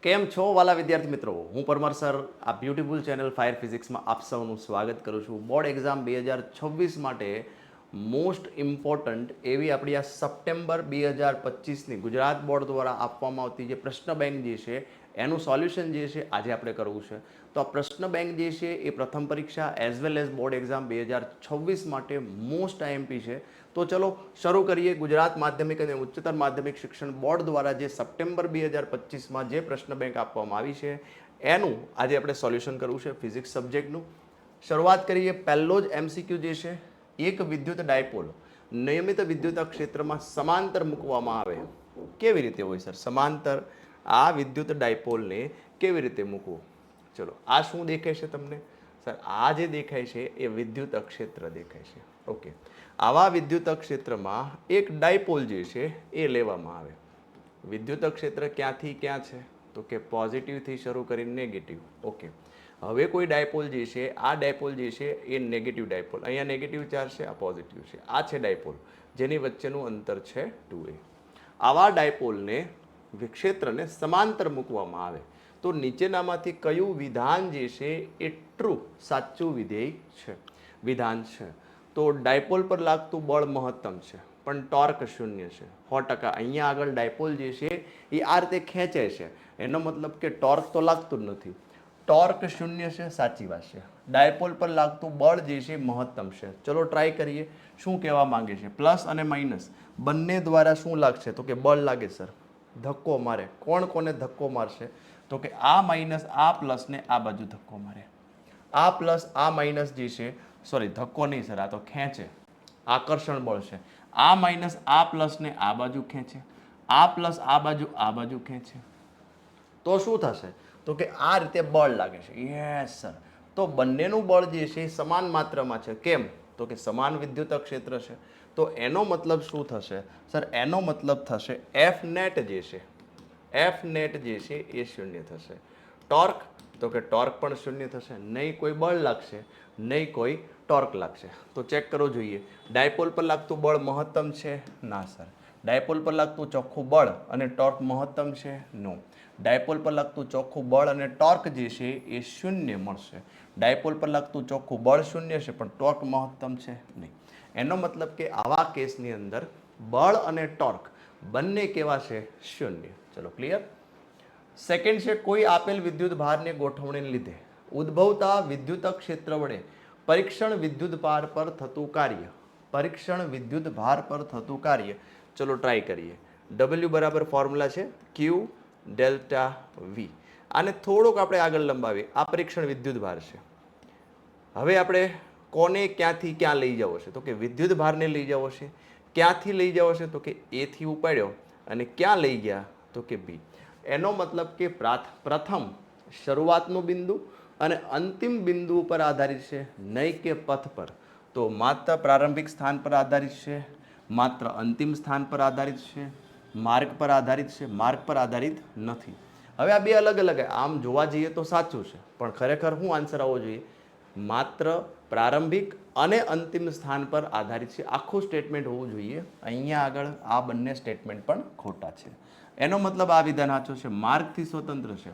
કેમ છો વાલા વિદ્યાર્થી મિત્રો? હું પરમાર સર આ બ્યુટીફુલ ચેનલ ફાયર ફિઝિક્સમાં આપ સૌનું સ્વાગત કરું છું. બોર્ડ એક્ઝામ 2026 માટે મોસ્ટ ઇમ્પોર્ટન્ટ એવી આપણી આ સપ્ટેમ્બર 2025ની ગુજરાત બોર્ડ દ્વારા આપવામાં આવતી જે પ્રશ્ન બેંક જે છે એનું સોલ્યુશન જે છે આજે આપણે કરવું છે. તો આ પ્રશ્ન બેંક જે છે એ પ્રથમ પરીક્ષા as well as board exam 2026 માટે મોસ્ટ આઈએમપી છે. તો ચલો શરૂ કરીએ. ગુજરાત માધ્યમિક અને ઉચ્ચતર માધ્યમિક શિક્ષણ બોર્ડ દ્વારા જે સપ્ટેમ્બર 2025માં જે પ્રશ્ન બેંક આપવામાં આવી છે એનું આજે આપણે સોલ્યુશન કરવું છે ફિઝિક્સ સબ્જેક્ટનું. શરૂઆત કરીએ. પહેલો જ એમસીક્યુ જે છે, એક વિદ્યુત ડાયપોલ નિયમિત વિદ્યુત ક્ષેત્રમાં સમાંતર મૂકવામાં આવે કેવી રીતે હોય સર? સમાંતર આ વિદ્યુત ડાયપોલને કેવી રીતે મૂકવું? ચલો, આ શું દેખાય છે તમને સર? આ જે દેખાય છે એ વિદ્યુત ક્ષેત્ર દેખાય છે. ઓકે, આવા વિદ્યુત ક્ષેત્રમાં એક ડાયપોલ જે છે એ લેવામાં આવે. વિદ્યુત ક્ષેત્ર ક્યાંથી ક્યાં છે? તો કે પોઝિટિવથી શરૂ કરીને નેગેટિવ. ઓકે, હવે કોઈ ડાયપોલ જે છે, આ ડાયપોલ જે છે એ નેગેટિવ ડાયપોલ, અહીંયા નેગેટિવ ચાર્જ છે, આ પોઝિટિવ છે, આ છે ડાયપોલ જેની વચ્ચેનું અંતર છે 2a. આવા ડાયપોલને ક્ષેત્રને સમાંતર મૂકવામાં આવે તો નીચેનામાંથી કયું વિધાન જે છે એ ટ્રુ સાચું વિધેય છે વિધાન છે? તો ડાયપોલ પર લાગતું બળ મહત્તમ છે પણ ટોર્ક શૂન્ય છે 100%. અહીંયા આગળ ડાયપોલ જે છે એ આ રીતે ખેંચે છે, એનો મતલબ કે ટોર્ક તો લાગતું જ નથી. ટોર્ક શૂન્ય છે, સાચી વાત છે. ડાયપોલ પર લાગતું બળ જે છે મહત્તમ છે. ચલો ટ્રાય કરીએ. શું કહેવા માંગે છે? પ્લસ અને માઇનસ બંને દ્વારા શું લાગશે? તો કે બળ લાગે સર. ધક્કો મારે. કોણ કોને ધક્કો મારશે? તો કે આ માઇનસ આ પ્લસને આ બાજુ ધક્કો મારે. આ પ્લસ આ માઇનસ જે છે, સોરી ધક્કો નહીં સર, આ તો ખેંચે, આકર્ષણ બળ છે. આ માઇનસ આ પ્લસને આ બાજુ ખેંચે, આ પ્લસ આ બાજુ ખેંચે. તો શું થશે? તો કે આ રીતે બળ લાગે છે. Yes sir. તો બંનેનું બળ જે છે એ સમાન માત્રામાં છે. કેમ? તો કે સમાન વિદ્યુત ક્ષેત્ર છે. તો એનો મતલબ શું થશે સર? એનો મતલબ થશે એફ નેટ જે છે, એફ નેટ જે છે એ શૂન્ય થશે. ટોર્ક? તો કે ટોર્ક પણ શૂન્ય થશે. નહીં કોઈ બળ લાગશે, નહીં કોઈ ટોર્ક લાગશે. તો ચેક કરવો જોઈએ. ડાયપોલ પર લાગતું બળ મહત્તમ છે? ના સર. ડાયપોલ પર લાગતું ચોખ્ખું બળ અને ટોર્ક મહત્તમ છે? નો. ડાયપોલ પર લાગતું ચોખ્ખું બળ અને ટોર્ક જે છે એ શૂન્ય મળશે. ડાયપોલ પર લાગતું ચોખ્ખું બળ શૂન્ય છે પણ ટોર્ક મહત્તમ છે નહીં. એનો મતલબ કે આવા કેસની અંદર બળ અને ટોર્ક બંને કેવા છે? શૂન્ય. ચલો ક્લિયર. સેકન્ડ છે, કોઈ આપેલ વિદ્યુત ભારને ગોઠવણીને લીધે ઉદ્ભવતા વિદ્યુત ક્ષેત્ર વડે પરીક્ષણ વિદ્યુત ભાર પર થતું કાર્ય. પરીક્ષણ વિદ્યુત ભાર પર થતું કાર્ય. ચલો ટ્રાય કરીએ. W બરાબર ફોર્મ્યુલા છે Q ડેલ્ટા V. આને થોડુંક આપણે આગળ લંબાવીએ. આ પરીક્ષણ વિદ્યુત ભાર છે. હવે આપણે કોને ક્યાંથી ક્યાં લઈ જવો છે? તો કે વિદ્યુત ભારને લઈ જવો છે. ક્યાંથી લઈ જવો છે? તો કે A થી ઉપાડ્યો અને ક્યાં લઈ ગયા? તો કે B. એનો મતલબ કે પ્રથમ શરૂઆતનું બિંદુ અને અંતિમ બિંદુ પર આધારિત છે, નહીં કે પથ પર. તો માત્ર પ્રારંભિક સ્થાન પર આધારિત છે, માત્ર અંતિમ સ્થાન પર આધારિત છે, માર્ગ પર આધારિત છે, માર્ગ પર આધારિત નથી. હવે આ બે અલગ અલગ, આમ જોવા જઈએ તો સાચું છે પણ ખરેખર શું આન્સર આવવો જોઈએ? માત્ર પ્રારંભિક અને અંતિમ સ્થાન પર આધારિત છે. આખું સ્ટેટમેન્ટ હોવું જોઈએ. અહીંયા આગળ આ બંને સ્ટેટમેન્ટ પણ ખોટા છે. એનો મતલબ આ વિધાન સાચું છે. માર્ગથી સ્વતંત્ર છે,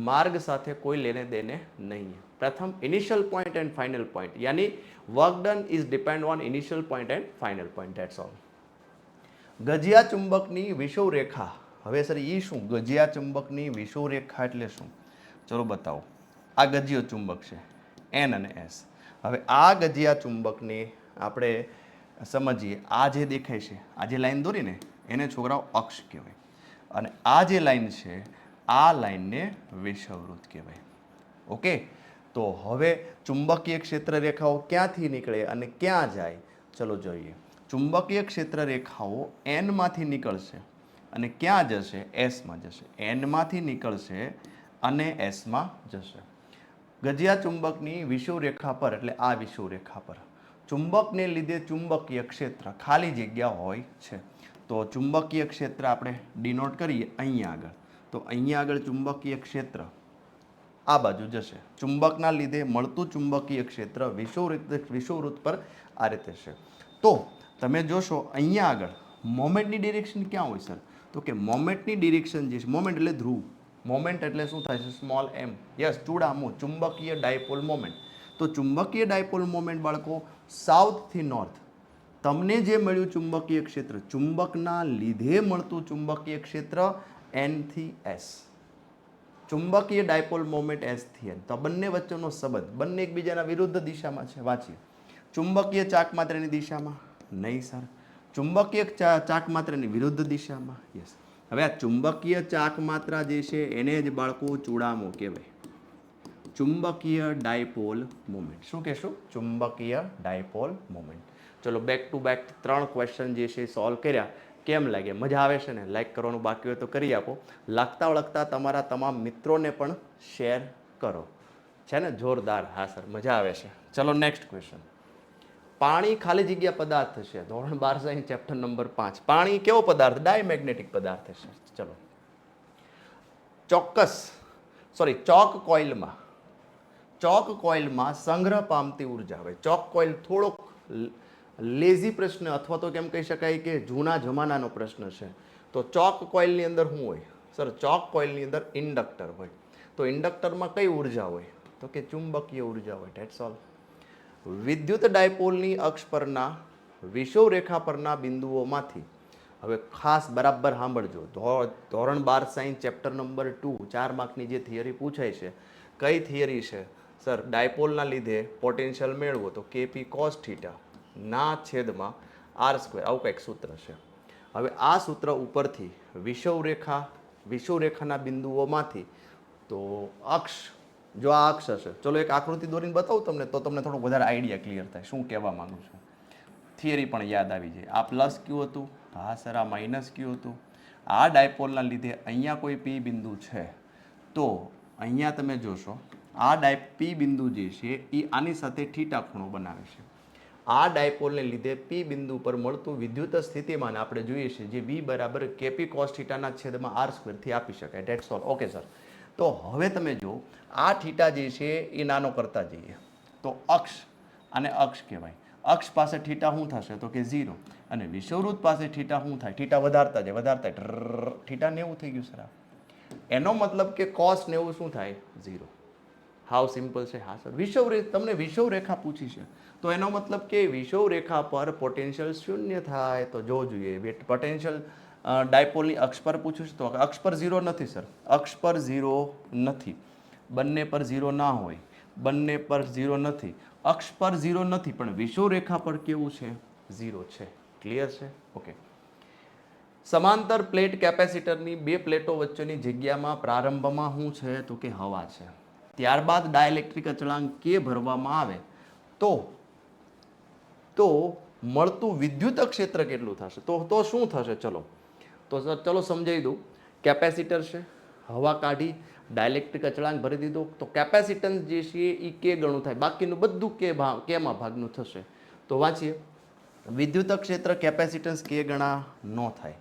માર્ગ સાથે કોઈ લેને દેને નહીં. પ્રથમ initial point and final point, યાની work done is depend on initial point and final point. That's all. ગજિયા ચુંબકની વિષુવ રેખા. હવે સર એ શું? ગજિયા ચુંબકની વિષુવ રેખા એટલે શું? ચલો બતાવો. આ ગજિયો ચુંબક છે N અને S. હવે આ ગજિયા ચુંબકને આપણે સમજીએ. આ જે દેખાય છે, આ જે લાઈન દોરીને એને છોકરાઓ અક્ષ કહેવાય. અને આ જે લાઈન છે, આ લાઈનને વિષુવવૃત્ત કહેવાય. ઓકે, તો હવે ચુંબકીય ક્ષેત્ર રેખાઓ ક્યાંથી નીકળે અને ક્યાં જાય? ચલો જોઈએ. ચુંબકીય ક્ષેત્ર રેખાઓ N માંથી નીકળશે અને ક્યાં જશે? S માં જશે. N માંથી નીકળશે અને S માં જશે. ગજિયા ચુંબકની વિષુવ રેખા પર, એટલે આ વિષુવ રેખા પર ચુંબકને લીધે ચુંબકીય ક્ષેત્ર ખાલી જગ્યા હોય છે. તો ચુંબકીય ક્ષેત્ર આપણે ડિનોટ કરીએ અહીંયા આગળ. તો અહીંયા આગળ ચુંબકીય ક્ષેત્ર આ બાજુ જશે. ચુંબકના લીધે મળતું ચુંબકીય ક્ષેત્ર વિષુવવૃત્ત પર આ રીતે છે. તો તમે જોશો અહીંયા આગળ મોમેન્ટની ડિરેક્શન ક્યાં હોય સર? તો કે મોમેન્ટની ડિરેક્શન જે છે, મોમેન્ટ એટલે ધ્રુવ, મોમેન્ટ એટલે શું થાય છે? સ્મોલ એમ. યસ, ચૂડામું, ચુંબકીય ડાયપોલ મોમેન્ટ. તો ચુંબકીય ડાયપોલ મોમેન્ટ બાળકો સાઉથથી નોર્થ તમને જે મળ્યું ચુંબકીય ક્ષેત્ર, ચુંબકના લીધે મળતું ચુંબકીય ક્ષેત્ર એનથી એસ. ચુંબકીય ડાયપોલ મોમેન્ટ એસ થી એન. તો બંને વચ્ચેનો સંબંધ, બંને એકબીજાના વિરુદ્ધ દિશામાં છે. વાંચીએ. ચુંબકીય ચાકમાત્રાની દિશામાં નહીં સર. ચુંબકીય ચાકમાત્રાની વિરુદ્ધ દિશામાં. યસ. હવે આ ચુંબકીય ચાકમાત્રા જે છે એને જ બાળકો ચૂડામો કહેવાય. ચુંબકીય ડાયપોલ મોમેન્ટ. શું કહેશું? ચુંબકીય ડાયપોલ મોમેન્ટ. ચલો બેક ટુ બેક 3 ક્વેશ્ચન જે છે સોલ્વ કર્યા. કેમ લાગે? મજા આવે છે ને? લાઈક કરવાનું બાકી હોય તો કરી આપો. લખતા વળગતા તમારા તમામ મિત્રોને પણ શેર કરો. છે ને? જોરદાર. હા સર, મજા આવે છે. ચલો નેક્સ્ટ ક્વેશ્ચન. પાણી ખાલી જગ્યા પદાર્થ છે. ધોરણ 12 સાયન્સ ચેપ્ટર નંબર 5. પાણી કેવો પદાર્થ? ડાયમેગ્નેટિક પદાર્થ છે. ચલો ચોક કોઇલમાં સંગ્રહ પામતી ઉર્જા હોય. ચોક કોઇલ થોડોક લેઝી પ્રશ્ન અથવા તો કેમ કહી શકાય કે જૂના જમાનાનો પ્રશ્ન છે. તો ચોક કોઇલની અંદર શું હોય? સર, ચોક કોઇલની અંદર ઇન્ડક્ટર હોય. તો ઇન્ડક્ટરમાં કઈ ઉર્જા હોય? તો કે ચુંબકીય ઉર્જા હોય. That's all. વિદ્યુત ડાયપોલની અક્ષ પરના વિષુવરેખા પરના બિંદુઓમાંથી, હવે ખાસ બરાબર સાંભળજો, ધોરણ 12 સાયન્સ ચેપ્ટર નંબર 2 4 માર્કની જે થિયરી પૂછાય છે, કઈ થિયરી છે? સર, ડાયપોલના લીધે પોટેન્શિયલ મેળવો તો કેપી કોસ થીટા ના છેદમાં આર સ્ક્વેર, આવું કંઈક સૂત્ર છે. હવે આ સૂત્ર ઉપરથી વિષુવરેખાના બિંદુઓમાંથી, તો અક્ષ, જો આ અક્ષ હશે, ચલો એક આકૃતિ દોરીને બતાવું તમને, તો તમને થોડુંક વધારે આઈડિયા ક્લિયર થાય શું કહેવા માંગુ છું. થિયરી પણ યાદ આવી જાય. આ પ્લસ ક્યુ હતું, હા સર આ માઇનસ ક્યુ હતું. આ ડાયપોલના લીધે અહીંયા કોઈ પી બિંદુ છે, તો અહીંયા તમે જોશો આ પી બિંદુ જે છે એ આની સાથે થીટા ખૂણો બનાવે છે. આ ડાયપોલને લીધે પી બિંદુ પર મળતું વિદ્યુત સ્થિતિમાન આપણે જોઈએ છીએ, જે વી બરાબર કેપી કોસ થીટાના છેદમાં આર સ્ક્વેરથી આપી શકાય. Dates all. Okay sir. તો હવે તમે જો આ થીટા જે છે એ નાનો કરતા જઈએ તો અક્ષ, આને અક્ષ કહેવાય. અક્ષ પાસે થીટા શું થશે? તો કે 0. અને વિષુવવૃત્ત પાસે થીટા શું થાય? થીટા વધારતા જાય થીટા 90 થઈ ગયું સર. એનો મતલબ કે કોસ 90 શું થાય? 0. હાવ સિમ્પલ છે. હા સર, તમને વિષુવરેખા પૂછી છે તો એનો મતલબ કે વિષુવરેખા પર પોટેન્શિયલ શૂન્ય થાય. તો જો જોઈએ પોટેન્શિયલ ડાયપોલની અક્ષ પર પૂછ્યું છે તો અક્ષ પર 0 નથી સર. અક્ષ પર 0 નથી. બંને પર 0 ના હોય. બંને પર 0 નથી. અક્ષ પર 0 નથી, પણ વિષુવરેખા પર કેવું છે? 0 છે. ક્લિયર છે? ઓકે. સમાંતર પ્લેટ કેપેસિટરની બે પ્લેટો વચ્ચેની જગ્યામાં પ્રારંભમાં શું છે? તો કે હવા છે. ત્યારબાદ ડાયલેક્ટ્રિક અચળાંક કે ભરવામાં આવે તો મળતું વિદ્યુત ક્ષેત્ર કેટલું થશે? તો શું થશે? ચલો સમજાવી દઉં. કેપેસિટર છે, હવા કાઢી, ડાયલેક્ટ્રિક અચળાંક ભરી દીધો, તો કેપેસિટન્સ જે છે એ કે ગણું થાય. બાકીનું બધું કેમાં ભાગનું થશે. તો વાંચીએ. વિદ્યુત ક્ષેત્ર કેપેસિટન્સ કે ગણા ન થાય.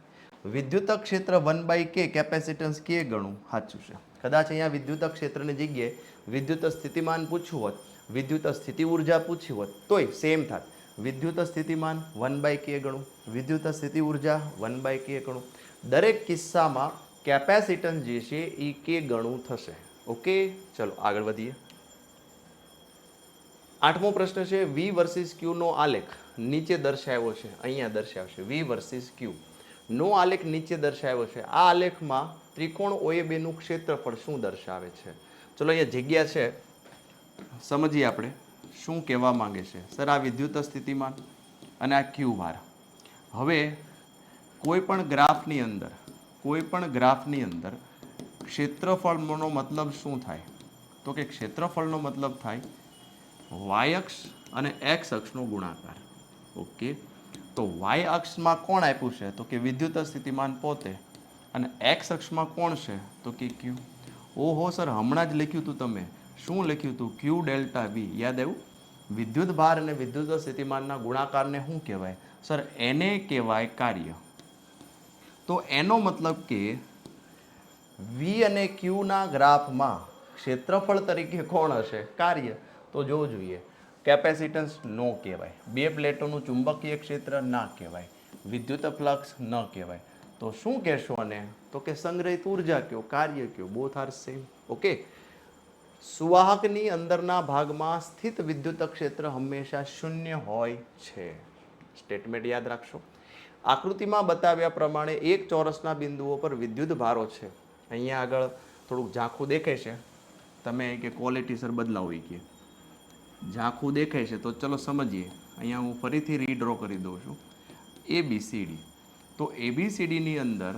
વિદ્યુત ક્ષેત્ર 1/k કેપેસિટન્સ કે ગણું સાચું છે. કદાચ અહીંયા વિદ્યુત ક્ષેત્રની જગ્યાએ વિદ્યુત સ્થિતિમાન પૂછવું હોત, વિદ્યુત સ્થિતિ ઉર્જા પૂછી હોત, તોય સેમ થાત. વિદ્યુત સ્થિતિમાન 1/k ગણું, વિદ્યુત સ્થિતિ ઉર્જા 1/k ગણું. દરેક કિસ્સામાં કેપેસિટન્સ જે છે એ કે ગણું થશે. ઓકે, ચલો આગળ વધીએ. 8મો પ્રશ્ન છે, વી વર્સિસ ક્યુ નો આલેખ નીચે દર્શાવ્યો છે. અહીંયા દર્શાવશે વી વર્સિસ ક્યુ નો આલેખ નીચે દર્શાવ્યો છે. આ આલેખમાં ત્રિકોણ OAB નું ક્ષેત્રફળ શું દર્શાવે છે? ચલો અહીંયા જગ્યા છે, સમજીએ આપણે શું કહેવા માંગે છે. સર, આ વિદ્યુત સ્થિતિમાન અને આ ક્યુ ભાર. હવે કોઈ પણ ગ્રાફની અંદર ક્ષેત્રફળનો મતલબ શું થાય? તો કે ક્ષેત્રફળનો મતલબ થાય વાય અક્ષ અને એક્સ અક્ષનો ગુણાકાર. ઓકે, તો વાય અક્ષમાં કોણ આપ્યું છે? તો કે વિદ્યુત સ્થિતિમાન પોતે. અને એક્સ અક્ષમાં કોણ છે? તો કે ક્યુ. ઓહો સર, હમણાં જ લખ્યું હતું તમે. શું લખ્યું હતું? ક્યુ ડેલ્ટા વી. યાદ આવ્યું? વિદ્યુત ભાર અને વિદ્યુત સ્થિતિમાનના ગુણાકારને શું કહેવાય? સર, એને કહેવાય કાર્ય. તો એનો મતલબ કે વી અને ક્યુના ગ્રાફમાં ક્ષેત્રફળ તરીકે કોણ હશે? કાર્ય. તો જોવું જોઈએ. કેપેસિટન્સ નો કહેવાય. બે પ્લેટોનું ચુંબકીય ક્ષેત્ર ના કહેવાય. વિદ્યુત ફ્લક્સ ન કહેવાય. તો શું કહેશો? અને તો કે સંગ્રહિત ઉર્જા કયો, કાર્ય કયો, બોથ આર સેમ. ઓકે. સુવાહકની અંદરના ભાગમાં સ્થિત વિદ્યુત ક્ષેત્ર હંમેશા શૂન્ય હોય છે. સ્ટેટમેન્ટ યાદ રાખશો. આકૃતિમાં બતાવ્યા પ્રમાણે એક ચોરસના બિંદુઓ પર વિદ્યુત ભારો છે. અહીંયા આગળ થોડુંક ઝાંખું દેખાય છે, તમે કે ક્વોલિટી સર બદલાવો કે ઝાંખું દેખાય છે, તો ચલો સમજીએ. અહીંયા હું ફરીથી રીડ્રો કરી દઉં છું. ABCD. તો ABCDની અંદર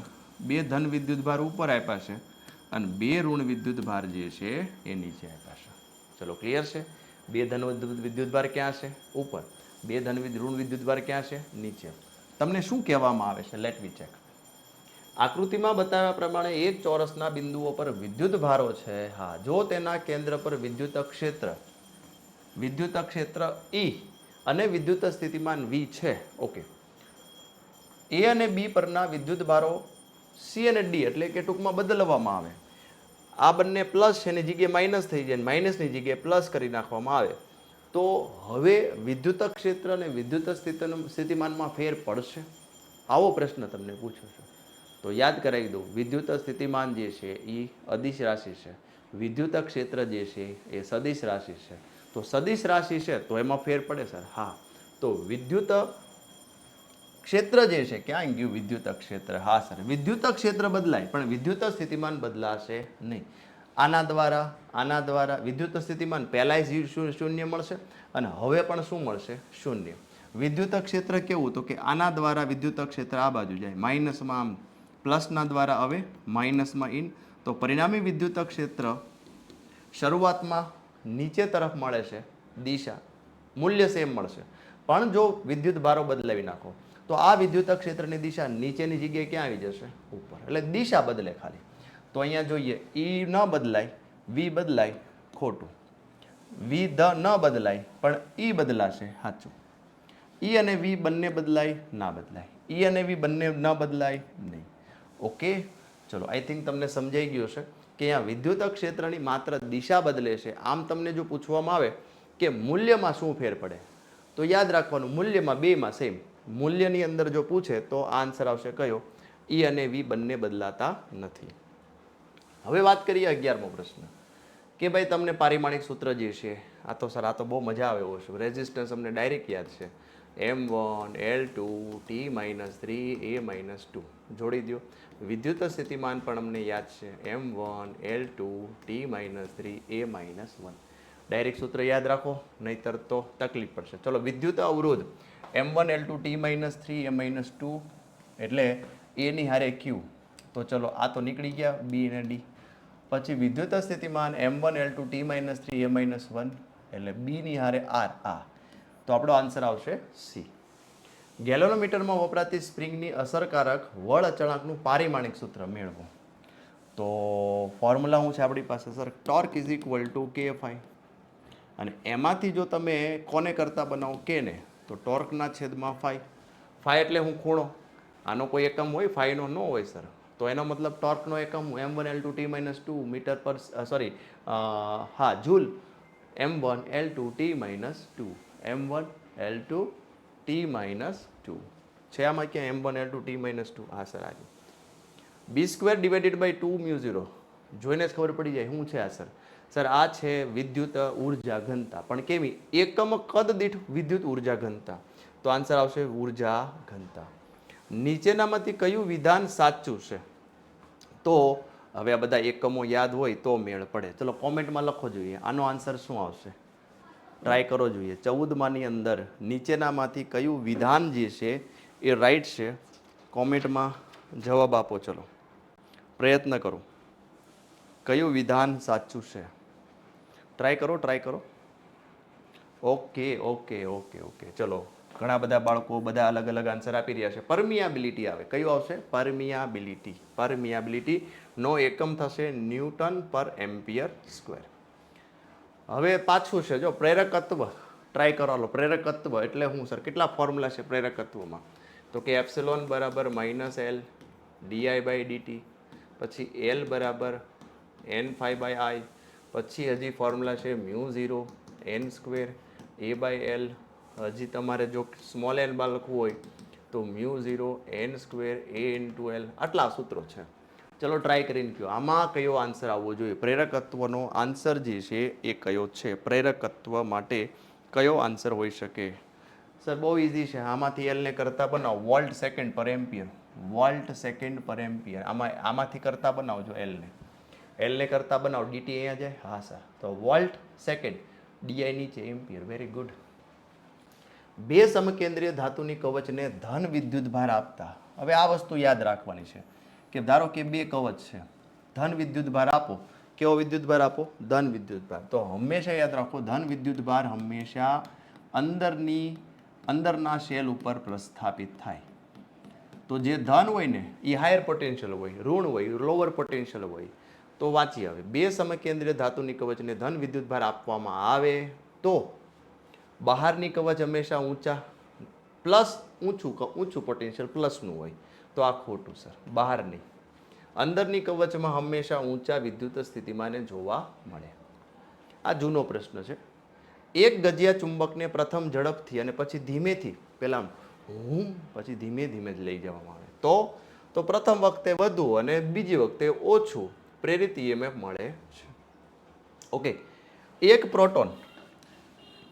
બે ધન વિદ્યુત ભાર ઉપર આપ્યા છે અને બે ઋણ વિદ્યુત ભાર જે છે એ નીચે આપ્યા છે. ચલો ક્લિયર છે. બે ધન વિદ્યુત ભાર ક્યાં છે? ઉપર. બે ધન ઋણ વિદ્યુત ભાર ક્યાં છે? નીચે. તમને શું કહેવામાં આવે છે? Let me check. આકૃતિમાં બતાવ્યા પ્રમાણે એક ચોરસના બિંદુઓ પર વિદ્યુત ભારો છે. હા, જો તેના કેન્દ્ર પર વિદ્યુત ક્ષેત્ર E અને વિદ્યુત સ્થિતિમાન V છે. ઓકે. A અને B પરના વિદ્યુત ભારો C અને D એટલે કે ટૂંકમાં બદલવામાં આવે. આ બંને પ્લસ છે એની જગ્યાએ માઇનસ થઈ જાય, માઇનસની જગ્યાએ પ્લસ કરી નાખવામાં આવે. તો હવે વિદ્યુત ક્ષેત્ર અને વિદ્યુત સ્થિતિમાનમાં ફેર પડશે? આવો પ્રશ્ન તમને પૂછ્યો છે. તો યાદ કરાવી દઉં, વિદ્યુત સ્થિતિમાન જે છે એ અદિશ રાશિ છે, વિદ્યુત ક્ષેત્ર જે છે એ સદિશ રાશિ છે. તો સદિશ રાશિ છે તો એમાં ફેર પડે સર? હા. તો વિદ્યુત ક્ષેત્ર જે છે, ક્યાં ગયું વિદ્યુત ક્ષેત્ર? હા સર, વિદ્યુત ક્ષેત્ર બદલાય પણ વિદ્યુત સ્થિતિમાન બદલાશે નહીં. આના દ્વારા વિદ્યુત સ્થિતિમાન પહેલાંય શૂન્ય મળશે અને હવે પણ શું મળશે? શૂન્ય. વિદ્યુત ક્ષેત્ર કેવું? તો કે આના દ્વારા વિદ્યુત ક્ષેત્ર આ બાજુ જાય, માઇનસમાં આમ, પ્લસના દ્વારા હવે માઇનસમાં ઇન. તો પરિણામી વિદ્યુત ક્ષેત્ર શરૂઆતમાં નીચે તરફ મળે છે, દિશા મૂલ્ય સેમ મળશે. પણ જો વિદ્યુત ભારો બદલાવી નાખો તો આ વિદ્યુત ક્ષેત્રની દિશા નીચેની જગ્યાએ ક્યાં આવી જશે? ઉપર. એટલે દિશા બદલે ખાલી. તો અહીંયા જોઈએ, E ન બદલાય, V બદલાય, ખોટું. V ન બદલાય પણ E બદલાશે, સાચું. E અને V બંને બદલાય, ના બદલાય. E અને V બંને ન બદલાય, નહીં. ઓકે. ચલો, આઈ થિંક તમને સમજાઈ ગયું છે કે અહીંયા વિદ્યુત ક્ષેત્રની માત્ર દિશા બદલે છે. આમ તમને જો પૂછવામાં આવે કે મૂલ્યમાં શું ફેર પડે, તો યાદ રાખવાનું, મૂલ્યમાં બેમાં સેમ. મૂલ્યની અંદર જો પૂછે તો આન્સર આવશે કયો? E અને V બંને બદલાતા નથી. હવે વાત કરીએ 11મો પ્રશ્ન કે ભાઈ તમને પારિમાણિક સૂત્ર જે છે, આ તો સર આ તો બહુ મજા આવે એવો છે. રેઝિસ્ટન્સ અમને ડાયરેક્ટ યાદ છે, M1 L2 T-3 A-2. જોડી દો. વિદ્યુત સ્થિતિમાન પણ અમને યાદ છે, M1 L2 T-3 A-1. Direct સૂત્ર યાદ રાખો, નહીતર તો તકલીફ પડશે. ચલો, વિદ્યુત અવરોધ M1 L2 T-3 A-2 એટલે A ની હારે Q. તો ચલો, આ તો નીકળી ગયા, B અને D. પછી વિદ્યુત સ્થિતિમાન M1 L2 T-3 A-1 એટલે B ની હારે R. આ તો આપણો આન્સર આવશે C. ગેલોનોમીટરમાં વપરાતી સ્પ્રિંગની અસરકારક વળ અચળાંકનું પારિમાણિક સૂત્ર મેળવો. તો ફોર્મ્યુલા શું છે આપણી પાસે sir? Torque is equal two KFI. અને એમાંથી જો તમે કોને કરતા બનાવો કે ને, તો ટોર્કના છેદમાં ફાઈ. ફાઈ એટલે હું ખૂણો. આનો કોઈ એકમ હોય? ફાઈનો ન હોય સર. તો એનો મતલબ ટોર્કનો એકમ M1 L2 T-2 મીટર પર સોરી હા joule M1 L2 T-2 M1 L2 T-2 છે. આમાં ક્યાં M1 L2 T-2? હા સર, આજે B² ડિવાઇડેડ બાય 2 μ0. જોઈને જ ખબર પડી જાય શું છે આ સર. સર આ છે વિદ્યુત ઉર્જા ઘનતા. પણ કેવી? એકમ કદ દીઠ વિદ્યુત ઉર્જા ઘનતા. તો આન્સર આવશે ઉર્જા ઘનતા. નીચેનામાંથી કયું વિધાન સાચું છે? તો હવે આ બધા એકમો યાદ હોય તો મેળ પડે. ચલો કોમેન્ટમાં લખો જોઈએ આનો આન્સર શું આવશે. ટ્રાય કરો જોઈએ. 14માની અંદર નીચેનામાંથી કયું વિધાન જે છે એ રાઈટ છે? કોમેન્ટમાં જવાબ આપો. ચલો પ્રયત્ન કરો. કયું વિધાન સાચું છે? ટ્રાય કરો. ઓકે. ચલો, ઘણા બધા બાળકો બધા અલગ અલગ આન્સર આપી રહ્યા છે. પરમિયાબિલિટી આવે. કયું આવશે? પરમિયાબિલિટી નો એકમ થશે ન્યૂટન પર એમ્પિયર સ્ક્વેર. હવે પાછું છે જો પ્રેરકત્વ. ટ્રાય કરો. પ્રેરકત્વ એટલે શું સર? કેટલા ફોર્મ્યુલા છે પ્રેરકત્વમાં? તો કે એપ્સિલોન બરાબર -L di/dt, પછી L બરાબર n⁵/I, પછી હજી ફોર્મ્યુલા છે μ0 n² A/L. હજી તમારે જો સ્મોલ n બાર લખવું હોય તો μ0 n² A × L. આટલા સૂત્રો છે. ચલો ટ્રાય કરીને કહો આમાં કયો આન્સર આવવો જોઈએ. પ્રેરકત્વનો આન્સર જે છે એ કયો છે? પ્રેરકત્વ માટે કયો આન્સર હોઈ શકે? સર બહુ ઇઝી છે. આમાંથી એલને કરતા બનાવો વોલ્ટ સેકન્ડ પર એમ્પિયર. વોલ્ટ સેકન્ડ પર એમ્પિયર આમાંથી કરતા બનાવજો એલને કરતા બનાવો. ડીટી અહીંયા જાય. હા સર, તો વોલ્ટ સેકન્ડ, ડીઆઈ નીચે, એમ્પિયર. Very good. બે સમકેન્દ્રીય ધાતુની કવચને ધન વિદ્યુત ભાર આપતા. હવે આ વસ્તુ યાદ રાખવાની છે કે ધારો કે બે કવચ છે, ધન વિદ્યુત ભાર આપો. કેવો વિદ્યુત ભાર આપો? ધન વિદ્યુત ભાર. તો હંમેશા યાદ રાખો, ધન વિદ્યુત ભાર હંમેશા અંદરના શેલ ઉપર પ્રસ્થાપિત થાય. તો જે ધન હોય ને એ હાયર પોટેન્શિયલ હોય, ઋણ હોય લોઅર પોટેન્શિયલ હોય. તો વાંચી આવે, બે સમકેન્દ્રીય ધાતુની કવચને ધન વિદ્યુત ભાર આપવામાં આવે તો બહારની કવચ હંમેશા ઊંચા ઊંચું પોટેન્શિયલ પ્લસનું હોય. તો આ ખોટું સર, બહારની. અંદરની કવચમાં હંમેશા ઊંચા વિદ્યુત સ્થિતિમાને જોવા મળે. આ જૂનો પ્રશ્ન છે. એક ગજિયા ચુંબકને પ્રથમ ઝડપથી અને પછી ધીમેથી, પહેલાં પછી ધીમે ધીમે જ લઈ જવામાં આવે તો પ્રથમ વખતે વધુ અને બીજી વખતે ઓછું પ્રેરિત ઈએમએફ મળે છે. ઓકે, એક પ્રોટોન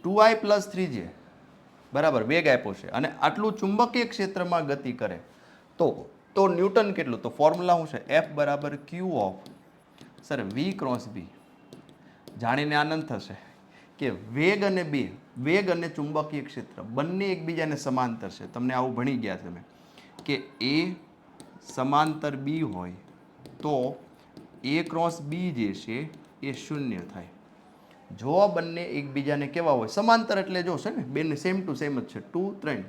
2I + 3J બરાબર વેગ આપ્યો છે અને આટલું ચુંબકીય ક્ષેત્રમાં ગતિ કરે તો ન્યૂટન કેટલું? તો ફોર્મ્યુલા શું છે? F = Q of sir V × B. જાણીને આનંદ થશે કે વેગ અને ચુંબકીય ક્ષેત્ર બંને એકબીજાને સમાંતર છે. તમને આવું ભણી ગયા તમે કે A સમાંતર B હોય તો A × B જે છે એ 0 થાય. જો બંને એકબીજાને કેવા હોય? સમાંતર. એટલે જો છે ને બેને સેમ ટુ સેમ જ છે. 2 3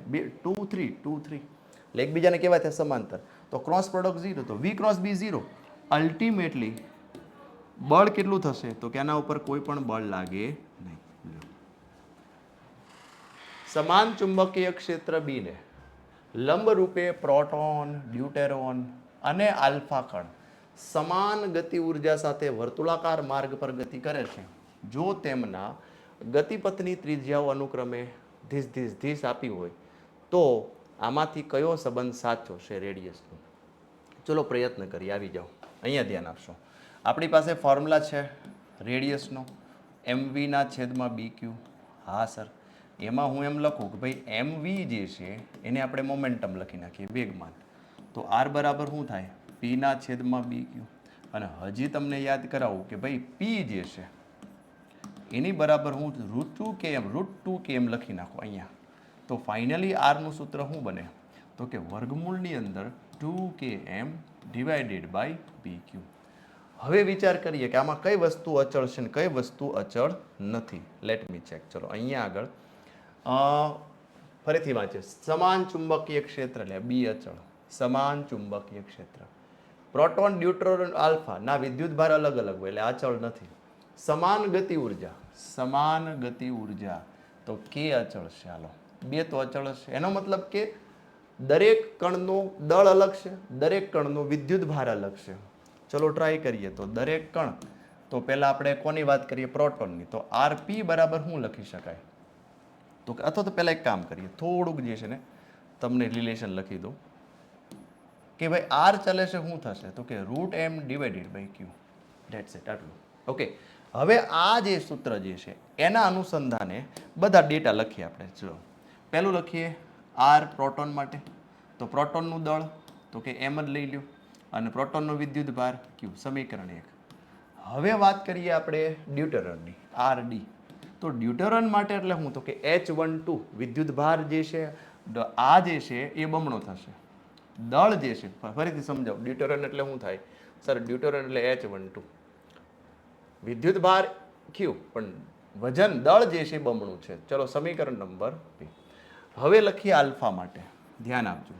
2 3 2 3 એટલે એકબીજાને કેવા થાય? સમાંતર. તો ક્રોસ પ્રોડક્ટ 0, તો V × B 0. અલ્ટિમેટલી બળ કેટલું થશે? તો કે આના ઉપર કોઈ પણ બળ લાગે નહીં. સમાન ચુંબકીય ક્ષેત્ર B ને લંબ રૂપે પ્રોટોન, ડ્યુટેરોન અને આલ્ફા કણ સમાન ગતિ ઉર્જા સાથે વર્તુળાકાર માર્ગ પર ગતિ કરે છે. જો તેમના ગતિપથની ત્રિજ્યાઓ અનુક્રમે ધીસ આપી હોય તો આમાંથી કયો સંબંધ સાચો છે રેડિયસનો? ચલો પ્રયત્ન કરીએ. આવી જાઓ, અહીંયા ધ્યાન આપશો. આપણી પાસે ફોર્મ્યુલા છે રેડિયસનો, mv/BQ. હા સર, એમાં હું એમ લખું કે ભાઈ mv જે છે એને આપણે મોમેન્ટમ લખી નાખીએ, વેગમાન. તો r બરાબર શું થાય? p/BQ. અને હજી તમને યાદ કરાવું કે ભાઈ p જે છે એની બરાબર હું √2km લખી નાખું અહીંયા. તો ફાઇનલી આરનું સૂત્ર શું બને? તો કે વર્ગમૂળની અંદર 2km / BQ. હવે વિચાર કરીએ કે આમાં કઈ વસ્તુ અચળ છે ને કઈ વસ્તુ અચળ નથી. Let me check. ચલો અહીંયા આગળ ફરીથી વાંચીએ. સમાન ચુંબકીય ક્ષેત્ર એટલે B અચળ. સમાન ચુંબકીય ક્ષેત્ર. પ્રોટોન, ડ્યુટ્રોન, આલ્ફા ના વિદ્યુત ભાર અલગ અલગ હોય એટલે અચળ નથી. સમાન ગતિ ઉર્જા તો K અચળ છે. હાલો, બે તો અચળ છે. એનો મતલબ કે દરેક કણનો દળ અલગ છે, દરેક કણનો વિદ્યુત ભાર અલગ છે. ચલો ટ્રાય કરીએ. તો દરેક કણ, તો પહેલા આપણે કોની વાત કરીએ? પ્રોટોનની. તો Rp બરાબર શું લખી શકાય? તો અથવા તો પહેલાં એક કામ કરીએ, થોડુંક જે છે ને તમને રિલેશન લખી દઉં કે ભાઈ આર ચાલે છે શું થશે? તો કે √m / Q. ધેટ્સ ઇટ, આટલું. ઓકે, હવે આ જે સૂત્ર જે છે એના અનુસંધાને બધા ડેટા લખીએ આપણે. ચલો પહેલું લખીએ આર પ્રોટોન માટે. તો પ્રોટોનનું દળ તો કે m જ લઈ લ્યો અને પ્રોટોનનો વિદ્યુત ભાર Q. સમીકરણ 1. હવે વાત કરીએ આપણે ડ્યુટેરનની, RD. તો ડ્યુટેરન માટે એટલે શું? તો કે H12 વિદ્યુત ભાર જે છે આ જે છે એ બમણો થશે. દળ જે છે ફરીથી સમજાવો, ડ્યુટેરન એટલે શું થાય? સર ડ્યુટેરન એટલે H12 વિદ્યુત ભાર Q પણ વજન દળ જે છે બમણું છે. ચલો સમીકરણ નંબર 2. હવે લખીએ આલ્ફા માટે. ધ્યાન આપજો.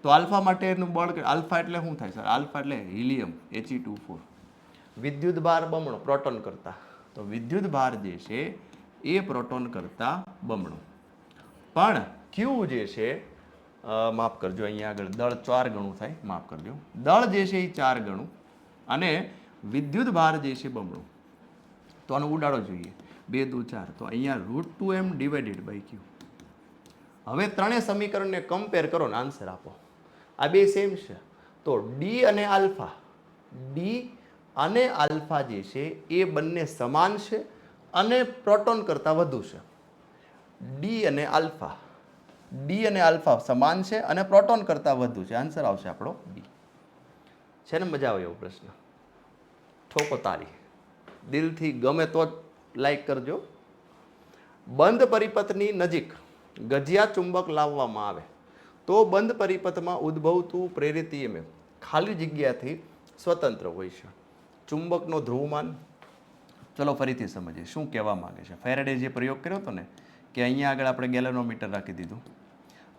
તો આલ્ફા માટેનું બળ, આલ્ફા એટલે શું થાય સર? આલ્ફા એટલે હિલિયમ He24. વિદ્યુત ભાર બમણો પ્રોટોન કરતા. તો વિદ્યુત ભાર જે છે એ પ્રોટોન કરતા બમણો. પણ Q જે છે માફ કરજો, અહીંયા આગળ દળ 4 ગણું થાય, માફ કરજો. દળ જે છે એ 4 ગણું અને વિદ્યુત ભાર જે છે બમણું. તો આનો ઉડાડો જોઈએ. 2 દુ 4. તો અહીંયા √2m / Q. હવે ત્રણેય સમીકરણને કમ્પેર કરો ને આન્સર આપો. આ બે સેમ છે. તો ડી અને આલ્ફા ડી અને આલ્ફા જે છે એ બંને સમાન છે અને પ્રોટોન કરતાં વધુ છે. ડી અને આલ્ફા સમાન છે અને પ્રોટોન કરતાં વધુ છે. આન્સર આવશે આપણો બી. છે ને મજા આવે એવો પ્રશ્ન? ઠોકો તારી, દિલથી ગમે તો જ લાઈક કરજો. બંધ પરિપથની નજીક ગજિયા ચુંબક લાવવામાં આવે તો બંધ પરિપથમાં ઉદ્ભવતું પ્રેરિત EMF ખાલી જગ્યાથી સ્વતંત્ર હોય છે. ચુંબકનો ધ્રુવમાન, ચલો ફરીથી સમજીએ શું કહેવા માંગે છે. ફેરેડે જે પ્રયોગ કર્યો હતો ને કે અહીંયા આગળ આપણે ગેલેનોમીટર રાખી દીધું.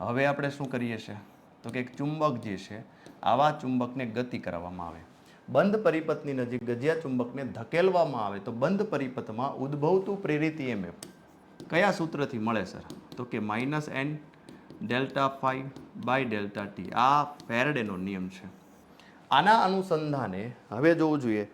હવે આપણે શું કરીએ છીએ તો કે એક ચુંબક જે છે આવા ચુંબકને ગતિ કરવામાં આવે. બંધ પરિપથની નજીક ગજિયા ચુંબકને ધકેલવામાં આવે તો બંધ પરિપથમાં ઉદ્ભવતું પ્રેરિત EMF કયા સૂત્રથી મળે સર? તો કે -n Δ∅/Δt. આ ફેરેડેનો નિયમ છે. આના અનુસંધાને હવે જોવું જોઈએ,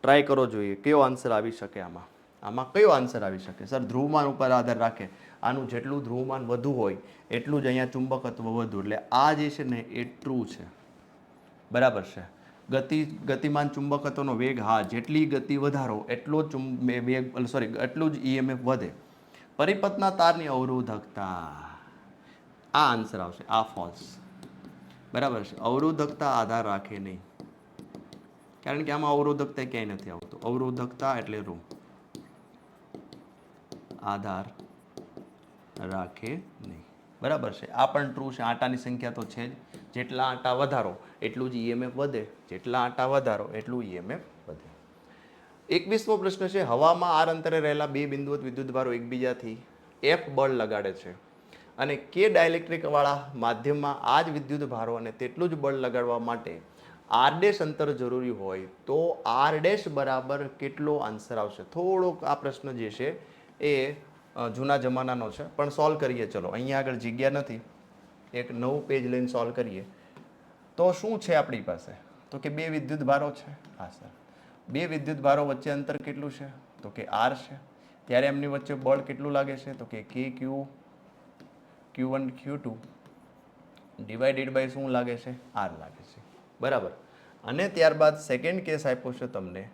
ટ્રાય કરો જોઈએ કયો આન્સર આવી શકે આમાં કયો આન્સર આવી શકે સર? ધ્રુવમાન ઉપર આધાર રાખે. આનું જેટલું ધ્રુવમાન વધુ હોય એટલું જ અહીંયા ચુંબકત્વ વધુ. એટલે આ જે છે ને એ ટ્રુ છે, બરાબર છે. ગતિમાન ચુંબકત્વનો વેગ, હા, જેટલી ગતિ વધારો એટલો જ એટલું જ EMF વધે. પરિપથના તારની અવરોધકતા, આ આન્સર આવશે, આ ફોલ્સ, બરાબર છે. અવરોધકતા આધાર રાખે નહીં, કારણ કે આમાં અવરોધકતા ક્યાંય નથી આવતું. અવરોધકતા એટલે રૂ, આધાર રાખે નહીં, બરાબર છે. આ પણ ટ્રુ છે. આટાની સંખ્યા તો છે જ, જેટલા આટા વધારો એટલું જ EMF વધે, જેટલા આટા વધારો એટલું EMF વધે. 21મો પ્રશ્ન છે, હવામાં આર અંતરે રહેલા બે બિંદુવત વિદ્યુતભારો એકબીજાથી F બળ લગાડે છે અને કે ડાયલેક્ટ્રિક વાળા માધ્યમમાં આ જ વિદ્યુતભારો અને તેટલું જ બળ લગાડવા માટે R' અંતર જરૂરી હોય તો R' બરાબર કેટલો? આન્સર આવશે. થોડોક આ પ્રશ્ન જે છે એ જૂના જમાનાનો છે પણ સોલ્વ કરીએ. ચલો, અહીંયા આગળ જગ્યા નથી, એક નવું પેજ લઈને સોલ્વ કરીએ. તો શું છે આપણી પાસે? તો કે બે વિદ્યુતભારો છે. હા સર, બે વિદ્યુતભારો વચ્ચે અંતર કેટલું છે? તો કે R છે. ત્યારે એમની વચ્ચે બળ કેટલું લાગે છે? તો કે Q1 Q2 ડિવાઇડેડ બાય શું લાગે છે? R લાગે છે, બરાબર. અને ત્યારબાદ સેકન્ડ કેસ આપ્યો છે તમને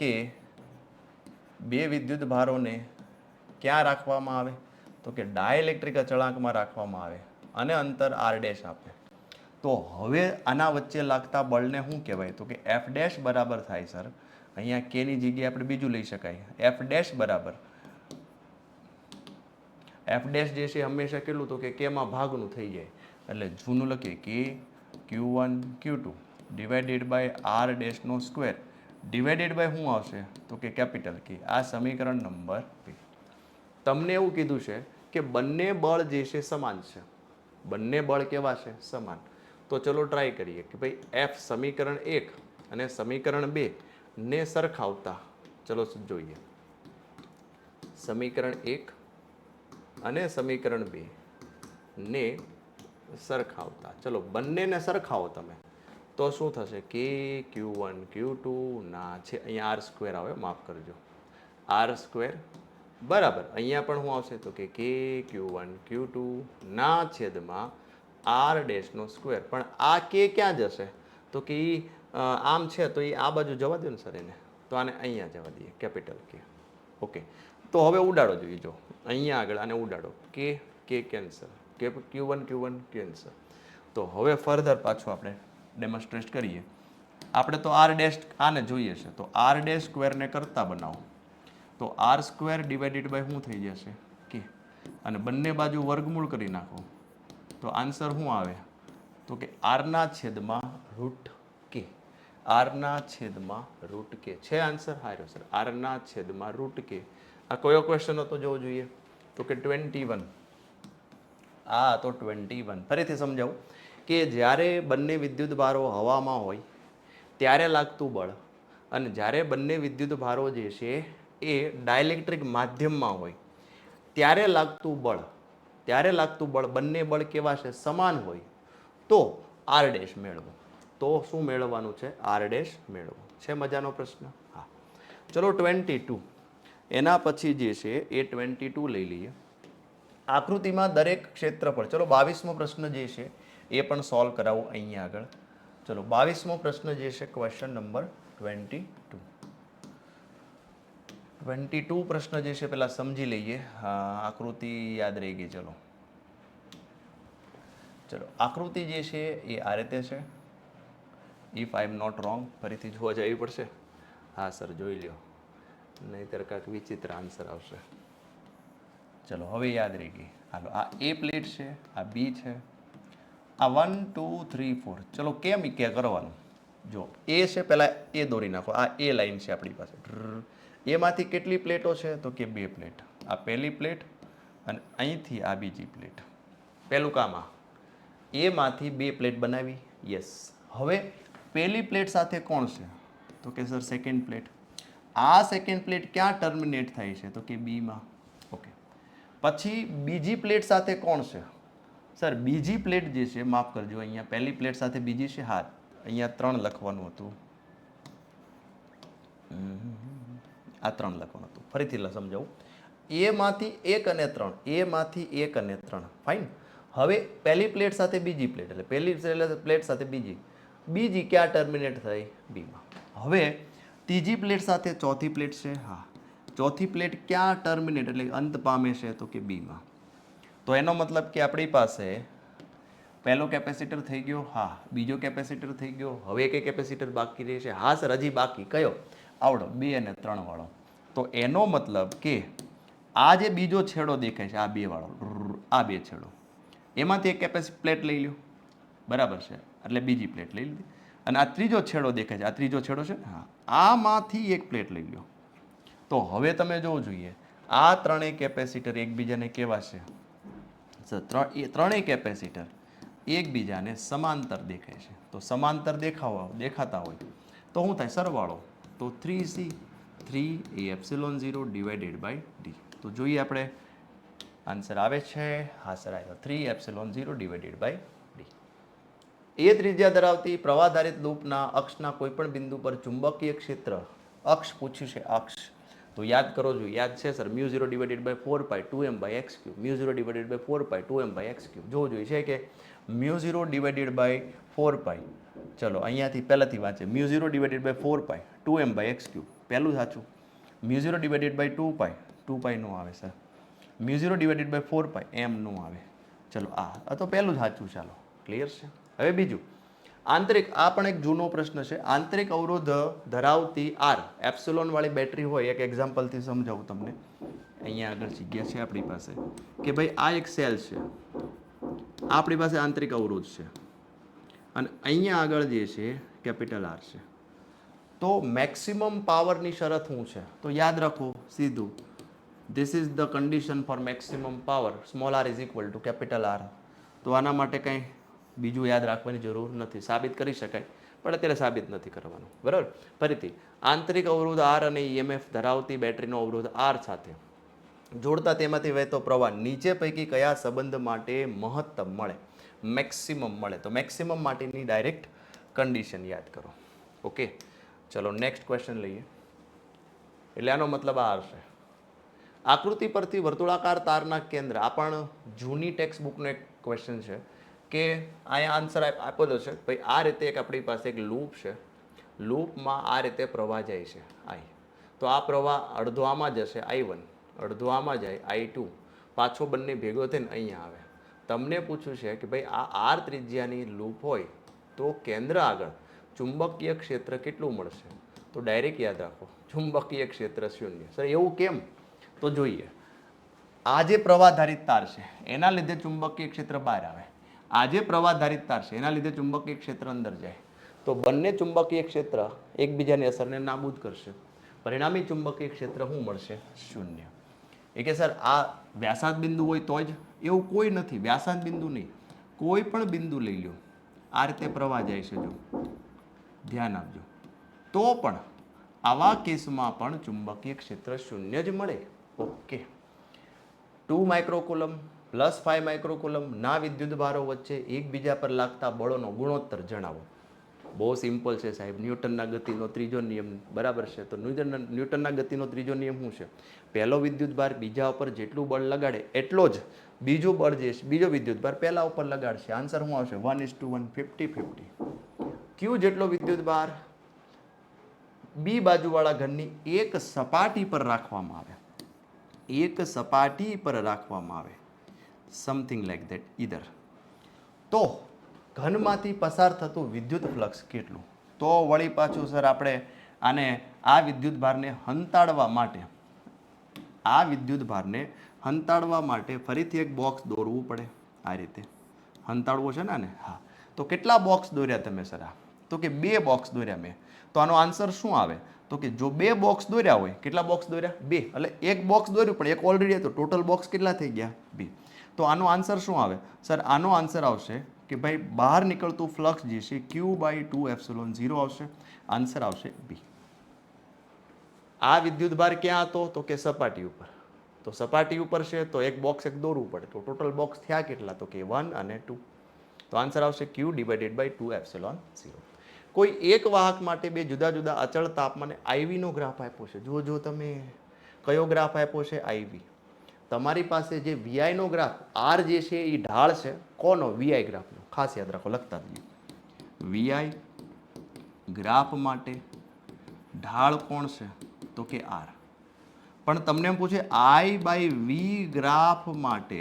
કે બે વિદ્યુતભારોને ક્યાં રાખવામાં આવે? તો કે ડાયલેક્ટ્રિક અચળાંકમાં રાખવામાં આવે અને અંતર R' આપે. તો હવે આના વચ્ચે લાગતા બળને શું કહેવાય? તો કે F' બરાબર થાય સર. અહીંયા કે ની જગ્યાએ આપણે બીજું લઈ શકાય. F' બરાબર, F' જે છે હંમેશા કેટલું? તો કે કેમાં ભાગનું થઈ જાય, એટલે જૂનું લખીએ કે Q1 Q2 divided by R' નો સ્ક્વેર ડિવાઇડેડ બાય શું આવશે? તો કે કેપિટલ કે. આ સમીકરણ નંબર 2. તમને એવું કીધું છે કે બંને બળ જે છે સમાન છે. બંને બળ કેવા છે? સમાન. તો ચલો ટ્રાય કરીએ કે ભાઈ F સમીકરણ 1 અને સમીકરણ 2 ને સરખાવતા. ચલો જોઈએ, સમીકરણ 1 અને સમીકરણ 2 ને સરખાવતા. ચલો બંનેને સરખાવો તમે તો શું થશે? કે Q1 Q2 ના છે અહીંયા R² આવે, માફ કરજો, R² બરાબર. અહીંયા પણ શું આવશે? તો કે Q1 Q2 ના છેદમાં R' નો સ્ક્વેર. પણ આ કે ક્યાં જશે? તો કે આમ છે તો એ આ બાજુ જવા દો ને સર એને, તો આને અહીંયા જવા દઈએ, કેપિટલ કે. ઓકે, તો હવે ઉડાડો જોઈએ. જો અહીંયા આગળ આને ઉડાડો, કે કેન્સલ, કે Q1 કેન્સલ. તો હવે ફર્ધર પાછું આપણે ડેમોન્સ્ટ્રેટ કરીએ. આપણે તો R' આને જોઈએ છે, તો R' સ્ક્વેરને કરતા બનાવો તો R² ડિવાઇડેડ બાય શું થઈ જશે? કે. અને બંને બાજુ વર્ગમૂળ કરી નાખો તો આન્સર શું આવે? તો કે R/√k, R/√k છે આન્સર. હાર્યો sir, R/√k. આ કયો ક્વેશ્ચન હતો જોવો જોઈએ? તો કે 21. આ તો 21. ફરીથી સમજાવું કે જ્યારે બંને વિદ્યુતભારો હવામાં હોય ત્યારે લાગતું બળ અને જ્યારે બંને વિદ્યુતભારો જે છે એ ડાયલેક્ટ્રિક માધ્યમમાં હોય ત્યારે લાગતું બળ બંને બળ કેવા છે? સમાન હોય તો R' મેળવો. તો શું મેળવવાનું છે? R' મેળવો. છે મજાનો પ્રશ્ન? હા. ચલો 22. એના પછી જે છે એ 22 લઈ લઈએ. આકૃતિમાં દરેક ક્ષેત્રફળ, ચલો 22મો પ્રશ્ન જે છે એ પણ સોલ્વ કરાવું અહીંયા આગળ. ચલો 22મો પ્રશ્ન જે છે ક્વેશ્ચન નંબર 22 પ્રશ્ન જે છે પેલા સમજી લઈએ. આકૃતિ યાદ રહી ગઈ. ચલો આકૃતિ જે છે એ આ રીતે છે. If I am not wrong, ફરીથી જોવા જવી પડશે. હા સર, જોઈ લ્યો, નહીંતર કાંઈક વિચિત્ર આન્સર આવશે. ચલો હવે યાદ રહી ગઈ. હાલો, આ એ પ્લેટ છે, આ બી છે, આ 1 2 3 4. ચલો કેમ કે કરવાનું, જો એ છે પહેલાં એ દોરી નાખો. આ એ લાઈન છે આપણી પાસે. એમાંથી કેટલી પ્લેટો છે? તો કે 2 પ્લેટ. આ પહેલી પ્લેટ અને અહીંથી આ બીજી પ્લેટ. પહેલું કામ આ એમાંથી 2 પ્લેટ બનાવી. યસ. હવે પહેલી પ્લેટ સાથે કોણ છે? તો કે સર સેકન્ડ પ્લેટ. આ સેકન્ડ પ્લેટ ક્યાં ટર્મિનેટ થાય છે? તો કે બીમાં. ઓકે. પછી બીજી પ્લેટ સાથે કોણ છે? સર બીજી પ્લેટ જે છે, માફ કરજો, અહીંયા પહેલી પ્લેટ સાથે બીજી છે. હા, અહીંયા 3 લખવાનું હતું. આ 3 લખવાનું હતું. ફરીથી સમજાવું. એમાંથી 1 અને 3, એમાંથી 1 અને 3. ફાઇન. હવે પહેલી પ્લેટ સાથે બીજી પ્લેટ, એટલે પહેલી પ્લેટ સાથે બીજી ક્યાં ટર્મિનેટ થઈ? બીમાં. હવે ત્રીજી પ્લેટ સાથે ચોથી પ્લેટ છે. હા, ચોથી પ્લેટ ક્યાં ટર્મિનેટ એટલે અંત પામે છે? તો કે બીમાં. તો એનો મતલબ કે આપણી પાસે પહેલો કેપેસિટર થઈ ગયો. હા, બીજો કેપેસિટર થઈ ગયો. હવે એક કેપેસિટર બાકી રહેશે. હા સર, હજી બાકી કયો? આવડો 2 અને 3 વાળો. તો એનો મતલબ કે આ જે બીજો છેડો દેખાય છે, આ 2 વાળો, આ 2 છેડો, એમાંથી એક પ્લેટ લઈ લ્યો. બરાબર છે, એટલે બીજી પ્લેટ લઈ લીધી. અને આ ત્રીજો છેડો દેખાય છે, આ ત્રીજો છેડો છે. હા, આમાંથી એક પ્લેટ લઈ લ્યો. તો હવે તમે જોવું જોઈએ, આ ત્રણેય કેપેસિટર એકબીજાને કેવા છે? ત્રણેય કેપેસિટર એકબીજાને સમાંતર દેખાય છે. તો સમાંતર દેખાતા હોય તો શું થાય? સરવાળો. તો 3C 3A0 divided by D. તો જોઈએ આપણે આન્સર આવે છે. હા સર, આવ્યો 3A0 ડિવાઇડેડ બાય ડી. એ ત્રિજ્યા ધરાવતી પ્રવાહધારિત લૂપના અક્ષના કોઈપણ બિંદુ પર ચુંબકીય ક્ષેત્ર, અક્ષ પૂછ્યું છે, અક્ષ. તો યાદ કરો છો, યાદ છે sir, μ0 divided by 4 2m by x cube. μ0 divided by 4 2m by x cube. જોવું જોઈએ છે કે μ0 ડિવાઇડેડ બાય 4 ચલો અહીંયાથી પહેલાંથી વાંચે. μ0 divided by 4 2m by x cube પહેલું સાચું. μ0 ડિવાઇડેડ બાય 2 નો આવે સર. μ0 ડિવાઇડેડ બાય 4 m નો આવે. ચલો આ તો પહેલું જ સાચું. ચાલો, ક્લિયર છે. હવે બીજું, આંતરિક, આ પણ એક જૂનો પ્રશ્ન છે. આંતરિક અવરોધ ધરાવતી આર એપ્સિલોન વાળી બેટરી હોય. એક એક્ઝામ્પલથી સમજાવું તમને. અહીંયા આગળ જગ્યા છે આપણી પાસે કે ભાઈ આ એક સેલ છે, આપણી પાસે આંતરિક અવરોધ છે, અને અહીંયા આગળ જે છે કેપિટલ આર છે. તો મેક્સિમમ પાવરની શરત શું છે? તો યાદ રાખો સીધું, this is the condition for maximum power, small R is equal to capital R. તો આના માટે કંઈ બીજું યાદ રાખવાની જરૂર નથી. સાબિત કરી શકાય, પણ અત્યારે સાબિત નથી કરવાનું. બરાબર. ફરીથી, આંતરિક અવરોધ આર અને ઈએમએફ ધરાવતી બેટરીનો અવરોધ આર સાથે જોડતા તેમાંથી વહેતો પ્રવાહ નીચે પૈકી કયા સંબંધ માટે મહત્તમ મળે? મેક્સિમમ મળે. તો મેક્સિમમ માટેની ડાયરેક્ટ કન્ડિશન યાદ કરો. ઓકે, ચલો નેક્સ્ટ ક્વેશ્ચન લઈએ. એટલે આનો મતલબ આ હશે. આકૃતિ પરથી વર્તુળાકાર તારના કેન્દ્ર, આ પણ જૂની ટેક્સ્ટ બુકનો એક ક્વેશ્ચન છે કે અહીંયા આન્સર આપેલો છે ભાઈ. આ રીતે એક આપણી પાસે એક લૂપ છે, લૂપમાં આ રીતે પ્રવાહ જાય છે આઈ. તો આ પ્રવાહ અડધો આમાં જશે I1, અડધો આમાં જાય I2, પાછો બંને ભેગો થઈને અહીંયા આવે. તમને પૂછ્યું છે કે ભાઈ આ આર ત્રિજ્યાની લૂપ હોય તો કેન્દ્ર આગળ ચુંબકીય ક્ષેત્ર કેટલું મળશે? તો ડાયરેક્ટ યાદ રાખો, ચુંબકીય ક્ષેત્ર 0. સર એવું કેમ? તો જોઈએ, આ જે પ્રવાહધારિત તાર છે એના લીધે ચુંબકીય ક્ષેત્ર બહાર આવે. આ જે પ્રવાહધારિત તાર છે એના લીધે ચુંબકીય ક્ષેત્ર અંદર જાય. તો બંને ચુંબકીય ક્ષેત્ર એકબીજાની અસરને નાબૂદ કરશે. પરિણામી ચુંબકીય ક્ષેત્ર શું મળશે? 0. એ કે સર આ વ્યાસાર્ધ બિંદુ હોય તો જ? એવું કોઈ નથી. વ્યાસાર્ધ બિંદુ નહીં, કોઈ પણ બિંદુ લઈ લો, આ રીતે પ્રવાહ જાય છે, જો ધ્યાન આપજો. તો પણ આવા કેસમાં પણ ચુંબકીય ક્ષેત્ર 0 જ મળે. ઓકે. 2 માઇક્રોકુલમ પ્લસ 5 માઇક્રોકુલમ ના વિદ્યુત ભારો વચ્ચે એકબીજા પર લાગતા બળોનો ગુણોત્તર જણાવો. બહુ સિમ્પલ છે સાહેબ. ન્યૂટનના ગતિનો ત્રીજો નિયમ, બરાબર છે. તો ન્યૂટનના ગતિનો ત્રીજો નિયમ શું છે? પહેલો વિદ્યુત ભાર બીજા ઉપર જેટલું બળ લગાડે એટલો જ બીજો બળ જે છે, બીજો વિદ્યુત ભાર પહેલા ઉપર લગાડશે. આન્સર શું આવશે? 1:1, 50-50. ક્યુ જેટલો વિદ્યુત ભાર બી બાજુવાળા ઘનની એક સપાટી પર રાખવામાં આવે, એક સપાટી પર રાખવામાં આવે, સમથિંગ લાઈક ધેટ ઈધર, તો ઘનમાંથી પસાર થતું વિદ્યુત ફ્લક્સ કેટલું? તો વળી પાછું સર આપણે આને આ વિદ્યુત ભારને હંતાડવા માટે, આ વિદ્યુત ભારને હંતાડવા માટે ફરીથી એક બોક્સ દોરવું પડે. આ રીતે હંતાડવો છે ને આને. હા, તો કેટલા બોક્સ દોર્યા તમે સર? આ તો કે 2 બોક્સ દોર્યા મેં. તો આનો આન્સર શું આવે? તો કે જો 2 બોક્સ દોર્યા હોય, કેટલા બોક્સ દોર્યા? 2. એટલે એક બોક્સ દોર્યું પણ એક ઓલરેડી હતો, ટોટલ બોક્સ કેટલા થઈ ગયા? 2. તો આનો આન્સર શું આવે સર? આનો આન્સર આવશે કે ભાઈ બહાર નીકળતું ફ્લક્સ જે છે Q/2ε0 આવશે. આન્સર આવશે બી. આ વિદ્યુતભાર ક્યાં હતો? તો કે સપાટી ઉપર. તો સપાટી ઉપર છે તો એક બોક્સ એક દોરવું પડે. તો ટોટલ બોક્સ થયા કેટલા? તો કે 1 અને 2. તો આન્સર આવશે Q/2ε0. કોઈ એક વાહક માટે 2 જુદા જુદા અચળ તાપમાને IV નો ગ્રાફ આપ્યો છે. જો તમે કયો ગ્રાફ આપ્યો છે? IV. તમારી પાસે જે VI નો ગ્રાફ, R જે છે એ ઢાળ છે કોનો? VI ગ્રાફનો. ખાસ યાદ રાખો, લખતા જઈએ. VI ગ્રાફ માટે ઢાળ કોણ છે? તો કે R. પણ તમને એમ પૂછે I/V ગ્રાફ માટે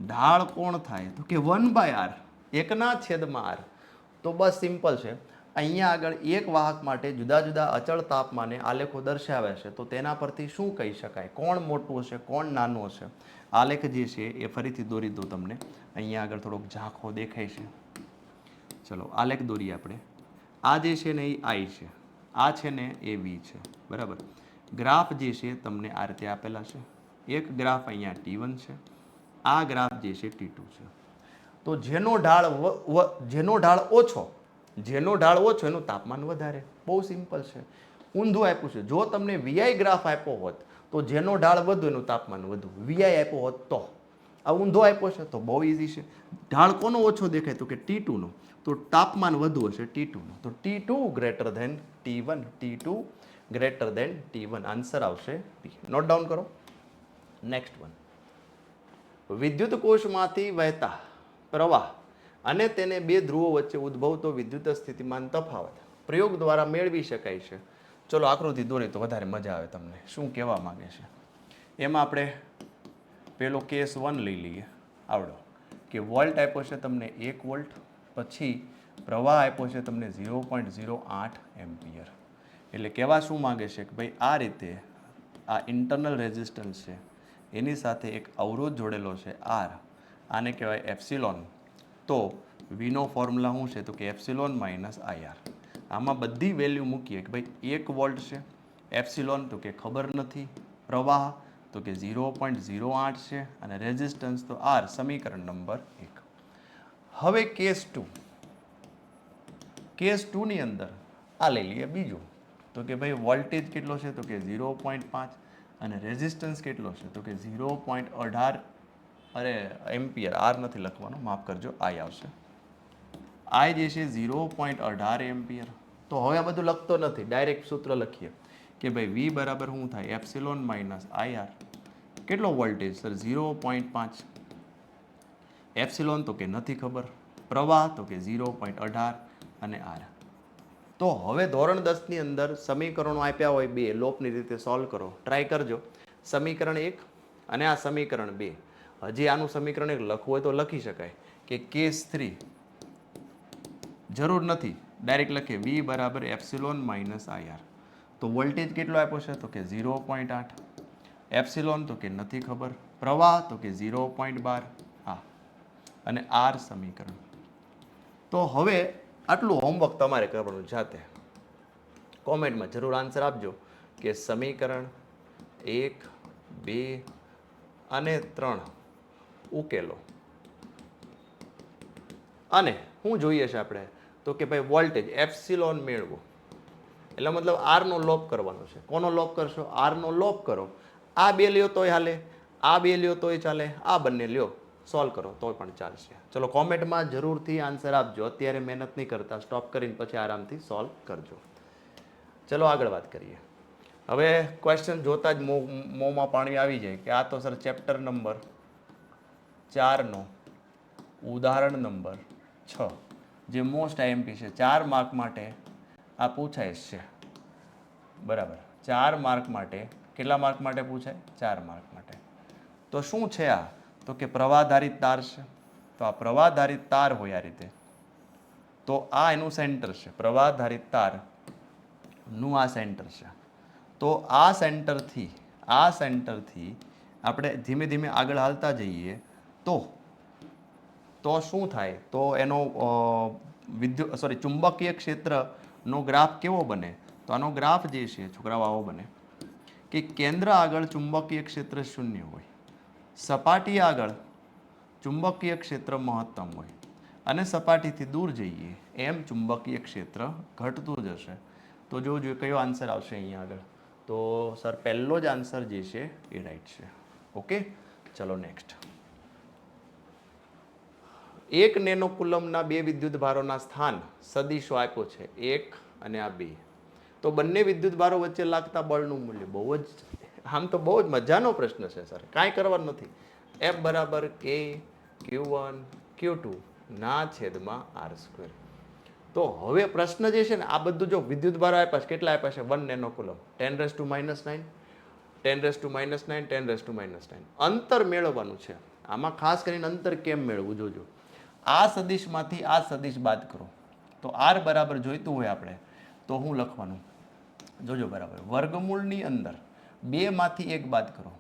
ઢાળ કોણ થાય? તો કે 1/R, 1/R. તો બસ સિમ્પલ છે. અહીંયા આગળ એક વાહક માટે જુદા જુદા અચળ તાપમાને આલેખો દર્શાવે છે. તો તેના પરથી શું કહી શકાય? કોણ મોટું હશે, કોણ નાનું હશે? આલેખ જે છે એ ફરીથી દોરી દો તમને. અહીંયા આગળ થોડોક ઝાંખો દેખાય છે. ચલો આલેખ દોરીએ આપણે. આ જે છે ને એ I છે, આ છે ને એ V છે, બરાબર. ગ્રાફ જે છે તમને આ રીતે આપેલા છે. એક ગ્રાફ અહીંયા T1 છે, આ ગ્રાફ જે છે T2 છે. તો જેનો ઢાળ ઓછો એનું તાપમાન વધારે. બહુ સિમ્પલ છે. ઊંધું આપ્યું છે. જો તમને VI ગ્રાફ આપ્યો હોત તો જેનો ઢાળ વધુ એનું તાપમાન વધુ. VI આપ્યો હોત તો. આ ઊંધો આપ્યો છે તો બહુ ઇઝી છે. ઢાળ કોનો ઓછો દેખાય? તો કે T2 નો. તો તાપમાન વધુ હશે T2 નું. તો T2 greater than T1. T2 greater than T1. Answer આવશે બી. નોટ ડાઉન કરો. Next one. વિદ્યુત કોષમાંથી વહેતા પ્રવાહ અને તેને 2 ધ્રુવો વચ્ચે ઉદ્ભવતો વિદ્યુત સ્થિતિમાન તફાવત પ્રયોગ દ્વારા મેળવી શકાય છે. ચલો આકૃતિ દોરી તો વધારે મજા આવે તમને. શું કહેવા માંગે છે? એમાં આપણે પેલો કેસ 1 લઈ લઈએ. આવડો કે વોલ્ટ આપ્યો છે તમને 1 વોલ્ટ, પછી પ્રવાહ આપ્યો છે તમને 0.08 એમ્પિયર. એટલે કહેવા શું માંગે છે કે ભાઈ આ રીતે આ ઇન્ટરનલ રેઝિસ્ટન્સ છે, એની સાથે એક અવરોધ જોડેલો છે R, આને કહેવાય એપ્સિલોન. તો વીનો ફોર્મ્યુલા શું છે? તો કે એપ્સિલોન માઇનસ IR. આમાં બધી વેલ્યુ મૂકીએ કે ભાઈ 1 વોલ્ટ છે, એપ્સિલોન તો કે ખબર નથી, પ્રવાહ તો કે 0.08 છે, અને રેઝિસ્ટન્સ તો R, સમીકરણ નંબર 1. હવે કેસ 2. કેસ 2 ની અંદર આ લઈ લઈએ બીજું. તો કે ભાઈ વોલ્ટેજ કેટલો છે? તો કે 0.5, અને રેઝિસ્ટન્સ કેટલો છે? તો કે 0.18 એમ્પિયર. R નથી લખવાનો, માફ કરજો, I આવશે. I જે છે 0.18 એમ્પિયર. તો હવે આ બધું લખતો નથી, ડાયરેક્ટ સૂત્ર લખીએ કે ભાઈ V બરાબર શું થાય? Epsilon minus IR. કેટલો વોલ્ટેજ સર? 0.5. એપ્સિલોન તો કે નથી ખબર, પ્રવાહ તો કે 0.18 અને R. તો હવે ધોરણ 10 ની અંદર સમીકરણો આપ્યા હોય 2, લોપની રીતે સોલ્વ કરો. ટ્રાય કરજો. સમીકરણ 1 અને આ સમીકરણ 2. હજી આનું સમીકરણ 1 લખવું હોય તો લખી શકાય કે કેસ 3 જરૂર નથી, ડાયરેક્ટ લખીએ V બરાબર એપ્સિલોન માઇનસ IR. તો વોલ્ટેજ કેટલો આપ્યો છે? તો કે 0.8. એપ્સિલોન તો કે નથી ખબર, પ્રવાહ તો કે 0.12. હા, અને R સમીકરણ. તો હવે આટલું હોમવર્ક તમારે કરવાનું જાતે. કોમેન્ટમાં જરૂર આન્સર આપજો કે સમીકરણ 1, 2 અને 3 ઉકેલો. અને શું જોઈએ છે આપણે? તો કે ભાઈ વોલ્ટેજ એપ્સિલોન મેળવો. એટલે મતલબ R નો લોપ કરવાનો છે. કોનો લોપ કરશો? R નો લોપ કરો. આ 2 લ્યો તોય હાલે, આ 2 લ્યો તોય ચાલે, આ બંને લ્યો, સોલ્વ કરો તોય પણ ચાલશે. ચલો કોમેન્ટમાં જરૂરથી આન્સર આપજો. અત્યારે મહેનત નહીં કરતા, સ્ટોપ કરીને પછી આરામથી સોલ્વ કરજો. ચલો આગળ વાત કરીએ. હવે ક્વેશ્ચન જોતા જ મોંમાં પાણી આવી જાય કે આ તો સર ચેપ્ટર નંબર 4 નો ઉદાહરણ નંબર 6, જે મોસ્ટ IMP છે, 4 માર્ક માટે આ પૂછાય છે. બરાબર 4 માર્ક માટે કેટલા માર્ક માટે પૂછાય 4 માર્ક માટે તો શું છે આ તો કે પ્રવાહધારિત તાર છે તો આ પ્રવાહધારિત તાર હોય આ રીતે તો આ એનું સેન્ટર છે પ્રવાહધારિત તાર નું આ સેન્ટર છે તો આ સેન્ટરથી આપણે ધીમે ધીમે આગળ હાલતા જઈએ તો શું થાય તો એનો ચુંબકીય ક્ષેત્રનો ગ્રાફ કેવો બને તો આનો ગ્રાફ જે છે છોકરાઓ આવો બને કે કેન્દ્ર આગળ ચુંબકીય ક્ષેત્ર 0 હોય સપાટી આગળ ચુંબકીય ક્ષેત્ર મહત્તમ હોય અને સપાટીથી દૂર જઈએ એમ ચુંબકીય ક્ષેત્ર ઘટતું જશે તો જો કયો આન્સર આવશે અહીંયા આગળ તો સર પહેલો જ આન્સર જે છે એ રાઈટ છે ઓકે ચલો નેક્સ્ટ એક નેનો કુલમના બે વિદ્યુત ભારોના સ્થાન સદિશો આપ્યો છે 1 અને આ 2 તો બંને વિદ્યુત ભારો વચ્ચે લાગતા બળનું મૂલ્ય બહુ જ આમ તો બહુ જ મજાનો પ્રશ્ન છે સર કાંઈ કરવાનું નથી F બરાબર K Q1 Q2 ના છેદમાં R². તો હવે પ્રશ્ન જે છે ને આ બધું જો વિદ્યુત ભારો આપ્યા છે કેટલા આપ્યા છે 1 નેનો કુલમ 10⁻⁹ 10⁻⁹ 10⁻⁹ અંતર મેળવવાનું છે આમાં ખાસ કરીને અંતર કેમ મેળવવું જોજો આ સદિશમાંથી આ સદિશ બાદ કરો તો R બરાબર જોઈતું હોય આપણે તો હું લખવાનું જોજો બરાબર વર્ગમૂળની અંદર 2 માંથી 1 બાદ કરો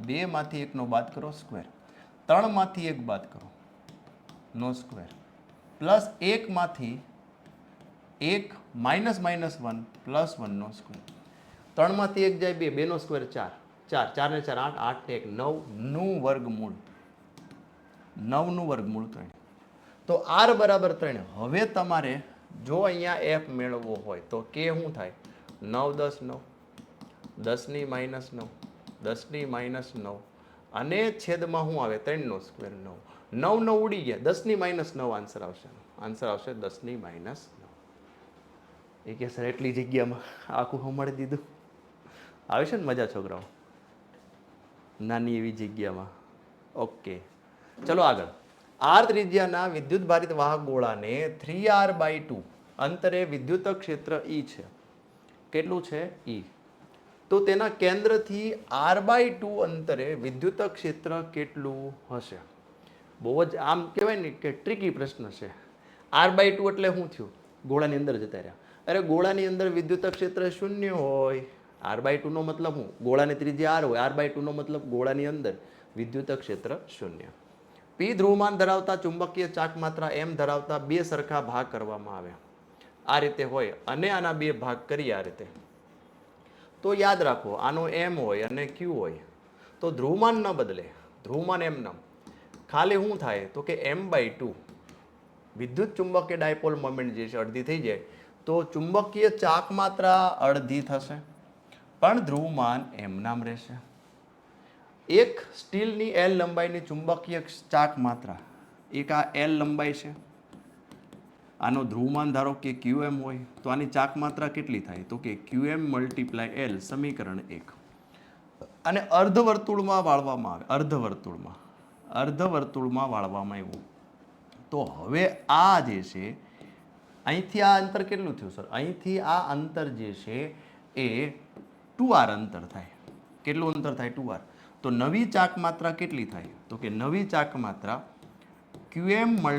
2 માંથી 1 નો બાદ કરો સ્ક્વેર 3 માંથી 1 બાદ કરો નો સ્ક્વેર પ્લસ 1 માંથી 1 -1 પ્લસ 1 નો સ્ક્વેર 3 માંથી 1 જાય 2 2 નો સ્ક્વેર 4 4 ને 4 8 8 ને 1 9 નું વર્ગમૂળ 9 નું વર્ગમૂળ 3 તો R બરાબર 3 હવે તમારે જો અહીંયા F મેળવવો હોય તો K શું થાય 9 10 9 10 ની -9 10 ની -9 અને છેદમાં શું આવે 3 નો સ્ક્વેર 9 9 9 ઉડી ગયા 10 ની -9 આન્સર આવશે 10 ની -9 એ કે સર એટલી જગ્યામાં આખું સંભાળી દીધું આવે છે ને મજા છોકરાઓ નાની એવી જગ્યામાં ઓકે ચલો આગળ R ત્રિજ્યાના વિદ્યુત ભારિત વાહક ગોળાને 3R/2 અંતરે વિદ્યુત ક્ષેત્ર E છે કેટલું છે E તો તેના કેન્દ્રથી R/2 અંતરે વિદ્યુત ક્ષેત્ર કેટલું હશે બહુ જ આમ કહેવાય ને કે ટ્રિકી પ્રશ્ન છે R/2 એટલે શું થયું ગોળાની અંદર જતા રહ્યા અરે ગોળાની અંદર વિદ્યુત ક્ષેત્ર 0 હોય R/2 નો મતલબ શું ગોળાની ત્રિજ્યા R હોય R/2 નો મતલબ ગોળાની અંદર વિદ્યુત ક્ષેત્ર 0 P ધ્રુવમાન ધરાવતા ચુંબકીય ચાક માત્રા M ધરાવતા 2 સરખા ભાગ કરવામાં આવ્યા આ રીતે હોય અને આના 2 ભાગ કરી આ રીતે તો યાદ રાખો આનો M હોય અને Q હોય તો ધ્રુવમાન ન બદલે ધ્રુવમાન એમ ન ખાલી શું થાય તો કે M/2 વિદ્યુત ચુંબકીય ડાયપોલ મોમેન્ટ જે છે અડધી થઈ જાય તો ચુંબકીય ચાક માત્રા અડધી થશે પણ ધ્રુવમાન એમ નામ રહેશે એક સ્ટીલની L લંબાઈની ચુંબકીય ચાક માત્રા એક આ L લંબાઈ છે આનો ધ્રુવમાન ધારો કે QM હોય તો આની ચાક માત્રા કેટલી થાય તો કે QM × L સમીકરણ 1 અને અર્ધવર્તુળમાં વાળવામાં આવે અર્ધવર્તુળમાં વાળવામાં આવ્યું તો હવે આ જે છે અહીંથી આ અંતર કેટલું થયું સર અહીંથી આ અંતર જે છે એ 2R અંતર થાય કેટલું અંતર થાય 2R તો નવી ચાક માત્રા કેટલી થાય તો કે નવી ચાક માત્રા QM ×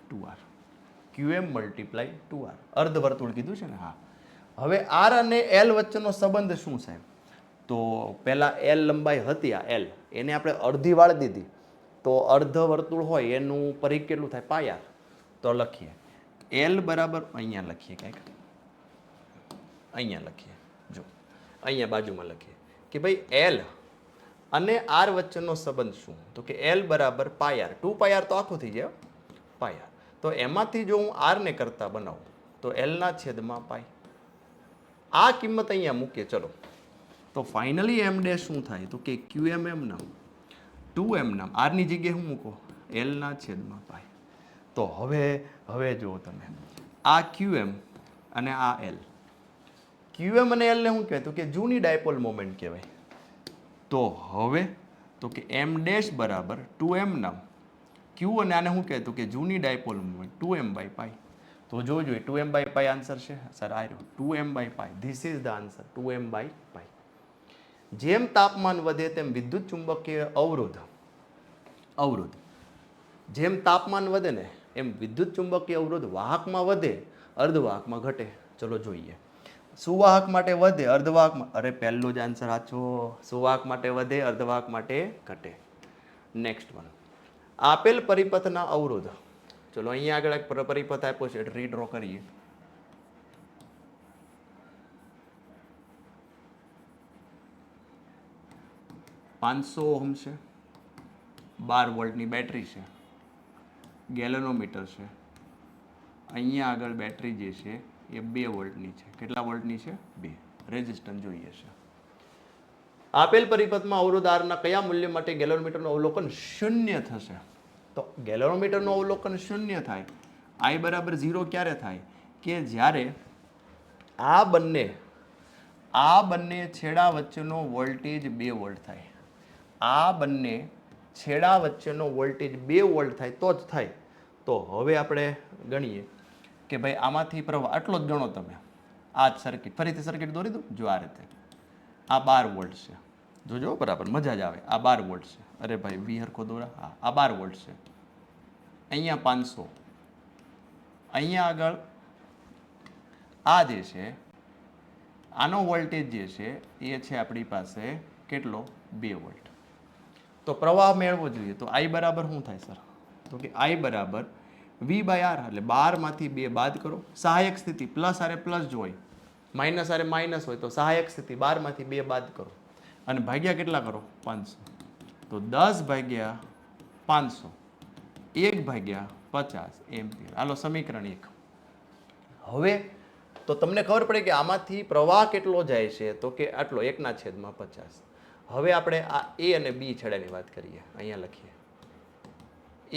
2R QM × 2R અર્ધવર્તુળ કીધું છે ને હા હવે R અને L વચ્ચેનો સંબંધ શું સાહેબ તો પહેલા L લંબાઈ હતી આ L એને આપણે અડધી વાળી દીધી તો અર્ધવર્તુળ હોય એનું પરિઘ કેટલું થાય πr તો લખીએ L બરાબર અહીંયા લખીએ કંઈક અહીંયા લખીએ જો અહીંયા બાજુમાં લખીએ કે ભાઈ L અને R વચ્ચેનો સંબંધ શું તો કે L બરાબર πr 2πr તો આખું થઈ જાય πr તો એમાંથી જો હું R ને કરતા બનાવું તો L ના છેદમાં π આ કિંમત અહીંયા મૂકીએ ચલો તો ફાઇનલી M ડેશ શું થાય તો કે QM એમ નામ 2M નામ R ની જગ્યાએ શું મૂકો L ના છેદમાં π તો હવે જુઓ તમે આ QM અને આ L QM અને L ને શું કહેવાય તો કે જૂની ડાયપોલ મોમેન્ટ કહેવાય તો હવે તો કે M ડેશ બરાબર 2M નામ Q અને આને શું કહેવાય તો કે જૂની ડાયપોલ મોમેન્ટ 2M/π તો તો જોવું જોઈએ 2m/π આન્સર છે સર આ રહ્યો 2m/π. This is the answer 2m/π. જેમ તાપમાન વધે તેમ વિદ્યુત ચુંબકીય અવરોધ જેમ તાપમાન વધે ને એમ વિદ્યુત ચુંબકીય અવરોધ વાહકમાં વધે અર્ધવાહકમાં ઘટે. ચલો જોઈએ. સુવાહક માટે વધે અર્ધવાહકમાં, અરે પહેલો જ આન્સર સાચો. સુવાહક માટે વધે અર્ધવાહક માટે ઘટે. Next one. આપેલ પરિપથના અવરોધ, ચલો અહીંયા આગળ એક પરિપથ આપ્યો છે રીડ્રો કરીએ. $500 ઓહમ છે, 12 વોલ્ટની બેટરી છે, ગેલેનોમીટર છે. અહીંયા આગળ બેટરી જે છે એ 2 વોલ્ટની છે. કેટલા વોલ્ટની છે? 2. રેઝિસ્ટન્સ જોઈએ છે. આપેલ પરિપથમાં અવરોધ આરના કયા મૂલ્ય માટે ગેલેનોમીટરનું અવલોકન શૂન્ય થશે? તો ગેલેનોમીટરનું અવલોકન શૂન્ય થાય, I બરાબર 0 ક્યારે થાય? કે જ્યારે આ બંને છેડા વચ્ચેનો વોલ્ટેજ 2 વોલ્ટ થાય. આ બંને છેડા વચ્ચેનો વોલ્ટેજ 2 વોલ્ટ થાય તો જ થાય. તો હવે આપણે ગણીએ કે ભાઈ આમાંથી પ્રવાહ આટલો જ ગણો તમે. આ જ સર્કિટ, ફરીથી સર્કિટ દોરી દો. જો આ રીતે આ 12 વોલ્ટ છે. જોજો બરાબર, મજા જ આવે. આ 12 વોલ્ટ છે. અરે ભાઈ વી હરખો દોરા. હા, આ 12 વોલ્ટ છે. અહીંયા 500. અહીંયા આગળ આ જે છે આનો વોલ્ટેજ જે છે એ છે આપણી પાસે કેટલો? 2 વોલ્ટ. તો પ્રવાહ મેળવવો જોઈએ તો I બરાબર શું થાય સર? તો કે I બરાબર V/R, એટલે 12માંથી 2 બાદ કરો. સહાયક સ્થિતિ પ્લસ આરે પ્લસ જ હોય, માઇનસ આરે માઇનસ હોય. તો સહાયક સ્થિતિ 12માંથી 2 બાદ કરો અને ભાગ્યા કેટલા કરો? 500. તો 10/500 1/50 એમ્પિયર. હાલો સમીકરણ 1. હવે તો તમને ખબર પડે કે આમાંથી પ્રવાહ કેટલો જાય છે? તો કે આટલો 1/50. હવે આપણે આ A અને B છેડાની વાત કરીએ. અહીંયા લખીએ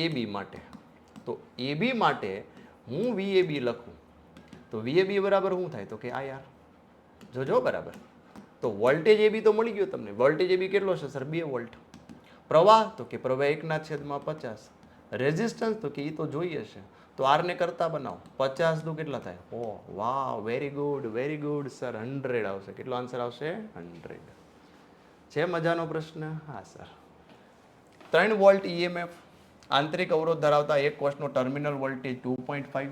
AB માટે. તો AB માટે હું VAB લખું તો VAB બરાબર શું થાય? તો કે IR. જોજો બરાબર. તો વોલ્ટેજ AB તો મળી ગયો તમને. વોલ્ટેજ AB કેટલો છે સર? 2 વોલ્ટ. પ્રવાહ તો કે પ્રવાહ 1/50. રેઝિસ્ટન્સ તો કે એ તો જોઈએ છે. તો R ને કરતા બનાવો. 50 તો કેટલા થાય? ઓ વાહ, વેરી ગુડ સર. 100 આવશે. કેટલો આન્સર આવશે? 100. છે મજાનો પ્રશ્ન? હા સર. 3 વોલ્ટ EMF આંતરિક અવરોધ ધરાવતા એક કોષનો ટર્મિનલ વોલ્ટેજ 2.5,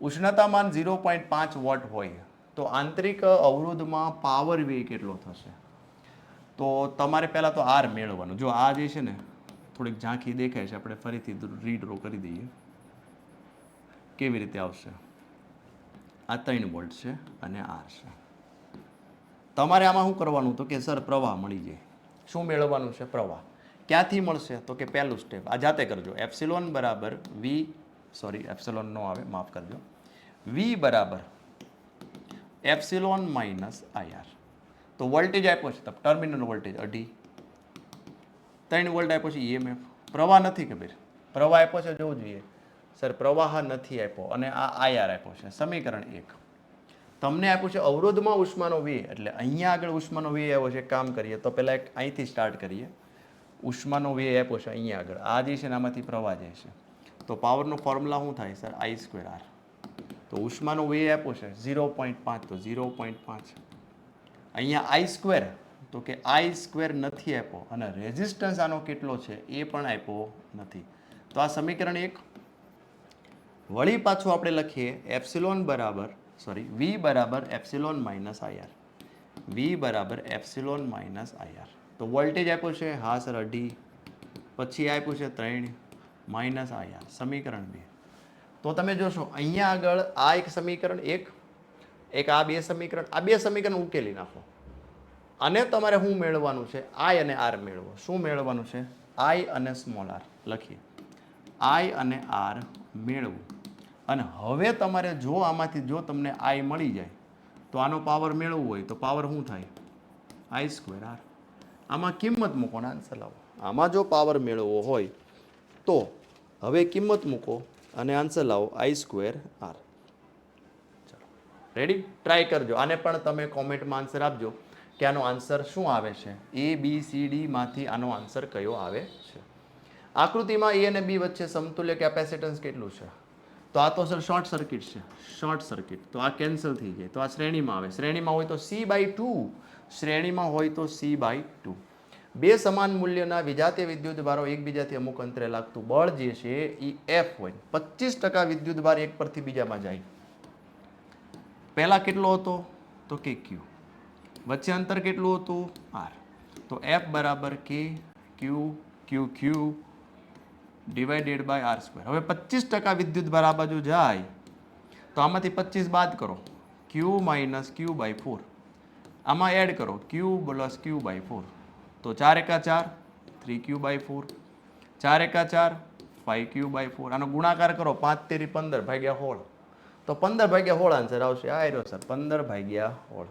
ઉષ્ણતામાન 0.5 વોટ હોય તો આંતરિક અવરોધમાં પાવર વ્યય કેટલો થશે? તો તમારે પહેલાં તો R મેળવવાનું. જો આ જે છે ને થોડીક ઝાંખી દેખાય છે, આપણે ફરીથી રીડ્રો કરી દઈએ. કેવી રીતે આવશે? આ 3 વોલ્ટ છે અને R છે. તમારે આમાં શું કરવાનું? તો કે સર પ્રવાહ મળી જાય. શું મેળવવાનું છે? પ્રવાહ. ક્યાંથી મળશે? તો કે પહેલું સ્ટેપ આ જાતે કરજો. એપ્સિલોન બરાબર એપ્સિલોન નો આવે, માફ કરજો. V બરાબર એપ્સિલોન માઇનસ IR. તો વોલ્ટેજ આપ્યો છે, ટર્મિનલ વોલ્ટેજ 2.5. 3 વોલ્ટ આપ્યો છે EMF. પ્રવાહ નથી ખબર. પ્રવાહ આપ્યો છે જોવું જોઈએ સર. પ્રવાહ નથી આપ્યો અને આ IR આપ્યો છે. સમીકરણ 1. તમને આપ્યું છે અવરોધમાં ઉષ્માનો વ્યય, એટલે અહીંયા આગળ ઉષ્માનો વ્યય આવ્યો છે. કામ કરીએ તો પહેલાં એક અહીંથી સ્ટાર્ટ કરીએ. ઉષ્માનો વ્યય આપ્યો છે અહીંયા આગળ. આ જે છે ને આમાંથી પ્રવાહ જાય છે. તો પાવરનો ફોર્મ્યુલા શું થાય સર? I²R. તો ઉષ્માનો વ્યય આપ્યો છે 0.5, તો 0.5. અહીંયા I², તો કે I² નથી આપ્યો અને રેઝિસ્ટન્સ આનો કેટલો છે એ પણ આપ્યો નથી. તો આ સમીકરણ 1. વળી પાછું આપણે લખીએ એપ્સિલોન બરાબર V બરાબર એપ્સિલોન માઇનસ IR. V બરાબર એપ્સિલોન માઇનસ IR. તો વોલ્ટેજ આપ્યો છે હા સર 2.5, પછી આપ્યું છે 3 માઇનસ IR. સમીકરણ 2. તો તમે જોશો અહીંયા આગળ આ એક સમીકરણ 1, એક આ 2 સમીકરણ, આ 2 સમીકરણ ઉકેલી નાખો અને તમારે શું મેળવવાનું છે? I અને R મેળવો. શું મેળવવાનું છે? I અને સ્મોલ r લખીએ. I અને R મેળવો. અને હવે તમારે જો આમાંથી જો તમને I મળી જાય તો આનો પાવર મેળવવો હોય તો પાવર શું થાય? I²R. આમાં કિંમત મૂકો ને આન્સર લાવો. આમાં જો પાવર મેળવવો હોય તો હવે કિંમત મૂકો અને આન્સર લાવો I²R. ચાલો રેડી? ટ્રાય કરજો. આને પણ તમે કોમેન્ટમાં આન્સર આપજો કે આનો આન્સર શું આવે છે. ABCD માંથી આનો આન્સર કયો આવે છે? આકૃતિમાં A અને B વચ્ચે સમતુલ્ય કેપેસિટન્સ કેટલું છે? તો આ તો સર શોર્ટ સર્કિટ છે, શોર્ટ સર્કિટ, તો આ કેન્સલ થઈ જાય, તો આ શ્રેણીમાં આવે, શ્રેણીમાં હોય તો C/2, શ્રેણીમાં હોય તો C/2. બે સમાન મૂલ્યના વિજાતીય વિદ્યુતભારો એકબીજાથી અમુક અંતરે લાગતું બળ જે છે એ F હોય, 25% વિદ્યુતભાર એક પરથી બીજામાં જાય. પહેલા કેટલો હતો તો કે Q, વચ્ચે અંતર કેટલું હતું R, તો F બરાબર K Q divided by R². હવે 25% વિદ્યુતભાર આ બાજુ જાય તો આમાંથી 25 બાદ કરો, Q માઇનસ Q/4, આમાં એડ કરો Q પ્લસ Q/4, તો 4 એકા 4 3Q/4, 4 એકા 4 5Q/4, આનો ગુણાકાર કરો 5 તેરી 15 ભાગ્યા 16, તો 15/16 આન્સર આવશે. આ આવ્યો સર 15/16.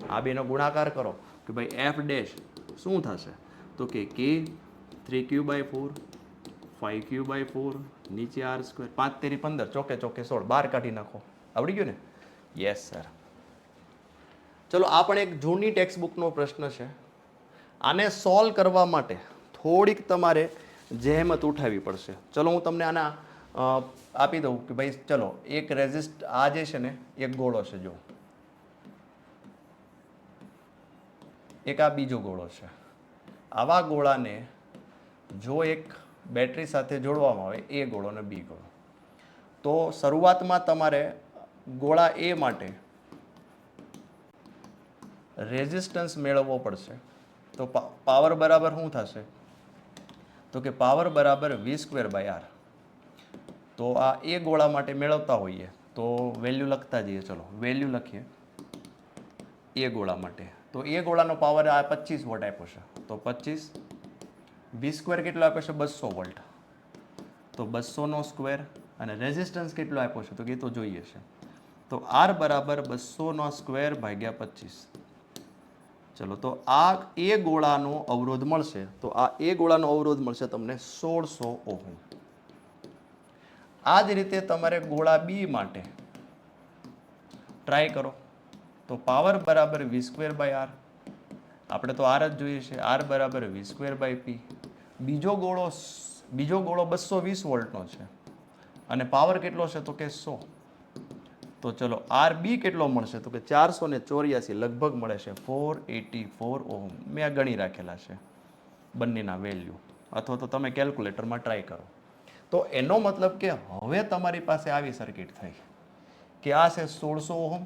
આ બેનો ગુણાકાર કરો કે ભાઈ F ડેશ શું થશે તો કે K 3Q/4 5Q/4 નીચે R², 5 તેરી 15 ચોકે ચોકે 16, 12 કાઢી નાખો. આવડી ગયું ને? Yes sir. ચલો આ પણ એક જૂની ટેક્સ્ટ બુકનો પ્રશ્ન છે. આને સોલ્વ કરવા માટે થોડીક તમારે જહેમત ઉઠાવવી પડશે. ચલો હું તમને આના આપી દઉં કે ભાઈ ચલો એક રેઝિસ્ટ આ જે છે ને એક ગોળો છે, જો એક આ બીજો ગોળો છે. આવા ગોળાને જો એક બેટરી સાથે જોડવામાં આવે, એ ગોળો અને બી ગોળો, તો શરૂઆતમાં તમારે ગોળા એ માટે રેઝિસ્ટન્સ મેળવવો પડશે. તો પાવર બરાબર શું થશે તો કે પાવર બરાબર V²/R. તો આ એ ગોળા માટે મેળવતા હોઈએ તો વેલ્યુ લખતા જઈએ. ચલો વેલ્યુ લખીએ એ ગોળા માટે. તો એ ગોળાનો પાવર આ 25 વોટ આપ્યો છે, તો 25 V² કેટલો આપ્યો છે 200 વોલ્ટ, તો 200નો સ્ક્વેર, અને રેઝિસ્ટન્સ કેટલો આપ્યો છે તો કે તો જોઈએ છે, તો R બરાબર 200નો સ્ક્વેર ભાગ્યા 25. ચલો તો આ એ ગોળાનો અવરોધ મળશે, તો આ એ ગોળાનો અવરોધ મળશે તમને 1600 ઓહમ. આ જ રીતે તમારે ગોળા બી માટે ટ્રાય કરો, તો પાવર બરાબર V²/R, આપણે તો R જ જોઈએ છે, R બરાબર V²/P. બીજો ગોળો 220 વોલ્ટનો છે અને પાવર કેટલો છે તો કે 100. તો ચલો RB કેટલો મળશે તો કે 484 લગભગ મળે છે, 484 ઓહમ. મેં આ ગણી રાખેલા છે બંનેના વેલ્યુ, અથવા તો તમે કેલ્ક્યુલેટરમાં ટ્રાય કરો. તો એનો મતલબ કે હવે તમારી પાસે આવી સર્કિટ થઈ કે આ છે 1600 ઓહમ,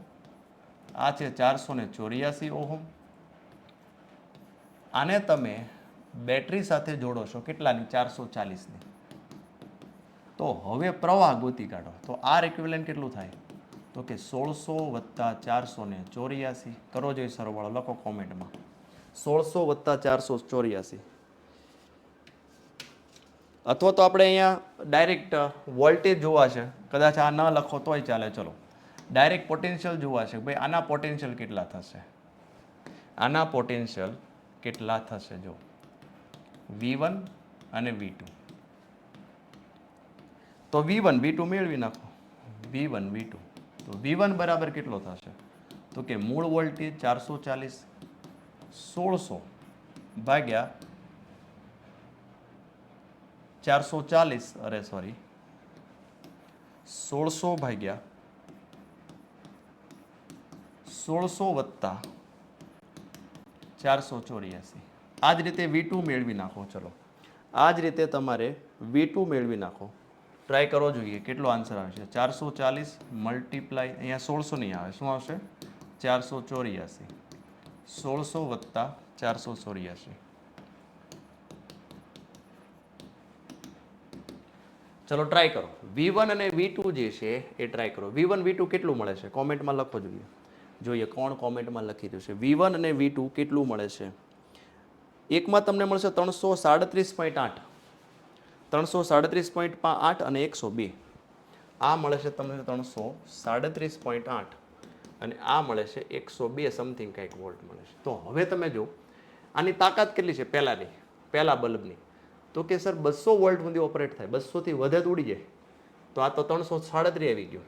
આ છે 484 ઓહમ. આને તમે બેટરી સાથે જોડો છો કેટલાની 440ની. તો હવે પ્રવાહ ગોતી કાઢો, તો આર ઇક્વિવેલન્ટ કેટલું થાય તો કે 1600 + 484. કરો જોઈએ સરવાળો, લખો કોમેન્ટમાં 1600 + 484. અથવા તો આપણે અહીંયા ડાયરેક્ટ વોલ્ટેજ જોવા છે, કદાચ આ ન લખો તોય ચાલે. ચલો ડાયરેક્ટ પોટેન્શિયલ જોવા છે, ભાઈ આના પોટેન્શિયલ કેટલા થશે, આના પોટેન્શિયલ કેટલા થશે, જો V1 અને V2. તો V1 V2 મેળવી નાખો, V1 V2. તો V1 બરાબર કેટલો થશે તો કે મૂળ વોલ્ટેજ 440 1600 ભાગ્યા 440, અરે સોરી 1600 ભાગ્યા 1600 + 484. આ જ રીતે V2 મેળવી નાખો. ચલો આ જ રીતે તમારે V2 મેળવી નાખો, ટ્રાય કરો જોઈએ કેટલો આન્સર આવે છે. 440 મલ્ટીપ્લાય, અહીંયા 1600 નહીં આવે, શું આવશે 484, 1600 + 484. ચલો ટ્રાય કરો, V1 અને V2 જે છે એ ટ્રાય કરો. V1 V2 કેટલું મળે છે કોમેન્ટમાં લખો જોઈએ કોણ કોમેન્ટમાં લખી રહ્યું છે. V1 અને V2 કેટલું મળે છે? એકમાં તમને મળશે 337.8, 337.8 અને 102. આ મળે છે તમને 337.8 અને આ મળે છે 102 સમથિંગ કંઈક વોલ્ટ મળે છે. તો હવે તમે જો આની તાકાત કેટલી છે પહેલા બલ્બની, તો કે સર 200 વોલ્ટ સુધી ઓપરેટ થાય, 200થી વધે તો ઉડી જાય. તો આ તો 337 આવી ગયો.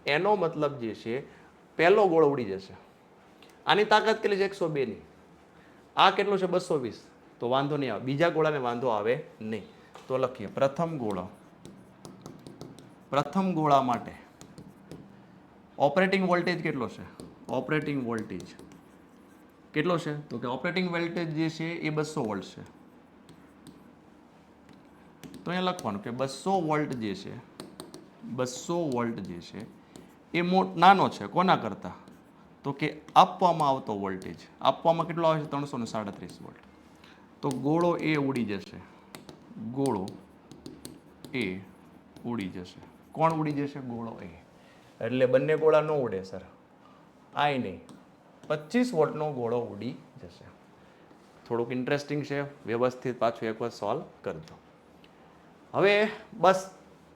એનો મતલબ જે છે પહેલો ગોળો ઉડી જશે. આની તાકાત કેટલી છે 102ની, આ કેટલું છે 220, તો વાંધો નહીં આવે, બીજા ગોળાને વાંધો આવે નહીં. તો લખીએ પ્રથમ ગોળો પ્રથમ ગોળા માટે ઓપરેટિંગ વોલ્ટેજ કેટલો છે? ઓપરેટિંગ વોલ્ટેજ કેટલો છે? તો કે ઓપરેટિંગ વોલ્ટેજ જે છે એ 200 વોલ્ટ છે. તો અહીંયા લખવાનું કે 200 વોલ્ટ જે છે, 200 વોલ્ટ જે છે એ નાનો છે કોના કરતા? તો કે આપવામાં આવતો વોલ્ટેજ આપવામાં કેટલો આવે છે? 337 વોલ્ટ. તો ગોળો એ ઉડી જશે, ગોળો એ ઉડી જશે. કોણ ઉડી જશે? ગોળો એ. એટલે બંને ગોળા ન ઉડે સર, આય નહીં, 25 વોલ્ટનો ગોળો ઉડી જશે. થોડુંક ઇન્ટરેસ્ટિંગ છે, વ્યવસ્થિત પાછું એકવાર સોલ્વ કરજો. હવે બસ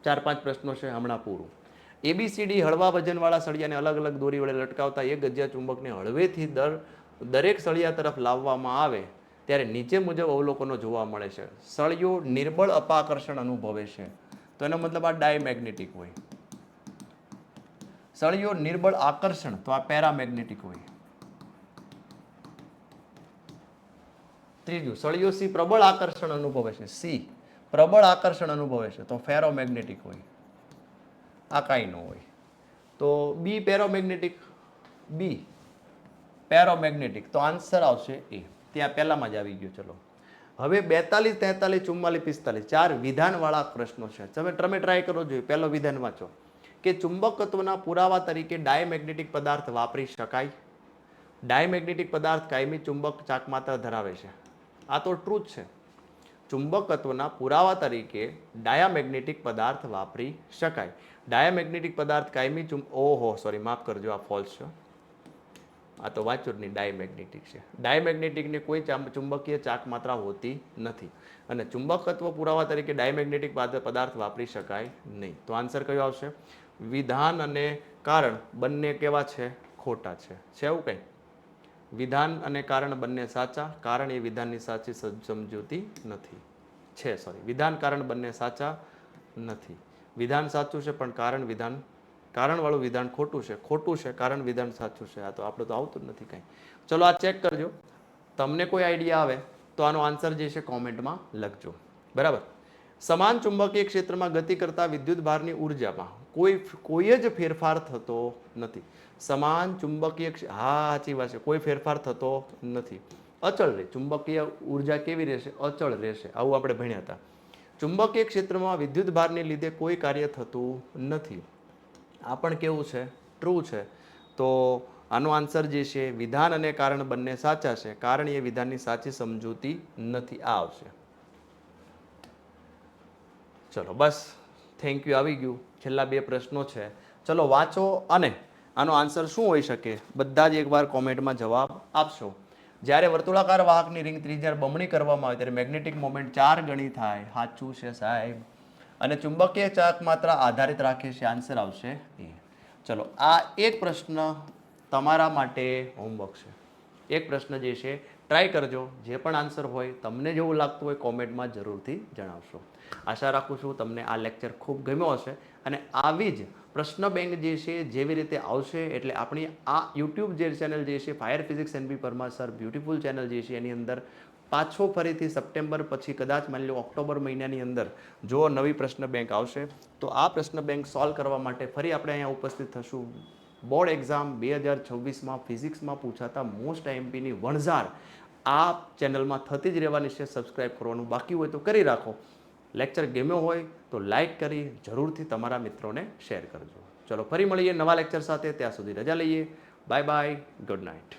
4-5 પ્રશ્નો છે, હમણાં પૂરું. ABCD હળવા વજનવાળા સળિયાને અલગ અલગ દોરી વડે લટકાવતા એક ગજિયા ચુંબકને હળવેથી દરેક સળિયા તરફ લાવવામાં આવે ત્યારે નીચે મુજબ અવલોકનો જોવા મળે છે. સળિયો નિર્બળ અપાકર્ષણ અનુભવે છે. તો એનો મતલબ આ ડાયમેગ્નેટિક હોય. સળિયો નિર્બળ આકર્ષણ, તો આ પેરામેગ્નેટિક હોય. ત્રીજું, સળિયો સી પ્રબળ આકર્ષણ અનુભવે છે. સી પ્રબળ આકર્ષણ અનુભવે છે, તો ફેરોમેગ્નેટિક હોય. આ કાંઈ ન હોય. તો બી પેરોમેગ્નેટિક, બી પેરોમેગ્નેટિક, તો આન્સર આવશે એ. ત્યાં પહેલામાં જ આવી ગયો. ચલો હવે 42, 43, 44, 45 4 વિધાનવાળા પ્રશ્નો છે. તમે ટ્રાય કરો જોઈએ. પહેલો વિધાન વાંચો કે ચુંબકત્વના પુરાવા તરીકે ડાયમેગ્નેટિક પદાર્થ વાપરી શકાય. ડાયમેગ્નેટિક પદાર્થ કાયમી ચુંબક ચાકમાત્ર ધરાવે છે. આ તો ટ્રુથ છે. ચુંબકત્વના પુરાવા તરીકે ડાયામેગ્નેટિક પદાર્થ વાપરી શકાય. ડાયામેગ્નેટિક પદાર્થ કાયમી માફ કરજો, આ ફોલ્સ છે. આ તો વાંચ્યું જ નહીં, ડાયમેગ્નેટિક છે. ડાયમેગ્નેટિકને કોઈ ચુંબકીય ચાકમાત્રા હોતી નથી અને ચુંબકત્વ પુરાવા તરીકે ડાયમેગ્નેટિક પદાર્થ વાપરી શકાય નહીં. તો આન્સર કયો આવશે? વિધાન અને કારણ બંને કેવા છે? ખોટા છે. છે એવું કંઈ? વિધાન અને કારણ બંને સાચા, કારણ એ વિધાનની સાચી સમજૂતી નથી. વિધાન કારણ બંને સાચા નથી. વિધાન સાચું છે પણ કારણવાળું વિધાન ખોટું છે. ખોટું છે, કારણ વિધાન સાચું છે. આ તો આપણે તો આવતું જ નથી કંઈ. ચલો આ ચેક કરજો. તમને કોઈ આઈડિયા આવે તો આનો આન્સર જે છે કોમેન્ટમાં લખજો. બરાબર. સમાન ચુંબકીય ક્ષેત્રમાં ગતિ કરતા વિદ્યુત ભારની ઉર્જામાં કોઈ જ ફેરફાર થતો નથી. સમાન ચુંબકીય સાચી વાત છે, કોઈ ફેરફાર થતો નથી. અચળ રહે. ચુંબકીય ઉર્જા કેવી રહેશે? અચળ રહેશે. આવું આપણે ભણ્યા હતા. ચુંબકીય ક્ષેત્રમાં વિદ્યુત ભારને લીધે કોઈ કાર્ય થતું નથી. આ પણ કેવું છે? ટ્રુ છે. તો આનો આન્સર જે છે વિધાન અને કારણ બંને સાચા છે. કારણ એ વિધાનની સાચી સમજૂતી નથી. આ આવશે. ચલો બસ, થેન્ક યુ. આવી ગયું. છેલ્લા 2 પ્રશ્નો છે. ચલો વાંચો અને આનો આન્સર શું હોઈ શકે બધા જ એકવાર કોમેન્ટમાં જવાબ આપશો. જ્યારે વર્તુળાકાર વાહકની રિંગ ત્રિજ્યા બમણી કરવામાં આવે ત્યારે મેગ્નેટિક મોમેન્ટ 4 ગણી થાય. સાચું છે સાહેબ. અને ચુંબકીય ચાકમાત્રા આધારિત રાખે છે. આન્સર આવશે એ. ચલો આ એક પ્રશ્ન તમારા માટે હોમવર્ક છે. એક પ્રશ્ન જે છે ટ્રાય કરજો. જે પણ આન્સર હોય તમને જેવું લાગતું હોય કોમેન્ટમાં જરૂરથી જણાવશો. આશા રાખું છું તમને આ લેક્ચર ખૂબ ગમ્યો હશે અને આવી જ પ્રશ્ન બેંક જે છે જેવી રીતે આવશે એટલે આપણી આ યુટ્યુબ જે ચેનલ જે છે fire physics NB Parmar sir beautiful channel જે છે એની અંદર પાછો ફરીથી સપ્ટેમ્બર પછી કદાચ માની લો ઓક્ટોબર મહિનાની અંદર જો નવી પ્રશ્ન બેંક આવશે તો આ પ્રશ્ન બેંક સોલ્વ કરવા માટે ફરી આપણે અહીંયા ઉપસ્થિત થશું. બોર્ડ એક્ઝામ 2026માં ફિઝિક્સમાં પૂછાતા મોસ્ટ આઈએમપીની વણઝાર આ ચેનલમાં થતી જ રહેવાની છે. સબસ્ક્રાઈબ કરવાનું બાકી હોય તો કરી રાખો. લેક્ચર ગમ્યો હોય તો લાઇક કરી જરૂરથી તમારા મિત્રોને શેર કરજો. ચલો ફરી મળીએ નવા લેક્ચર સાથે. ત્યાં સુધી રજા લઈએ. Bye bye. Good night.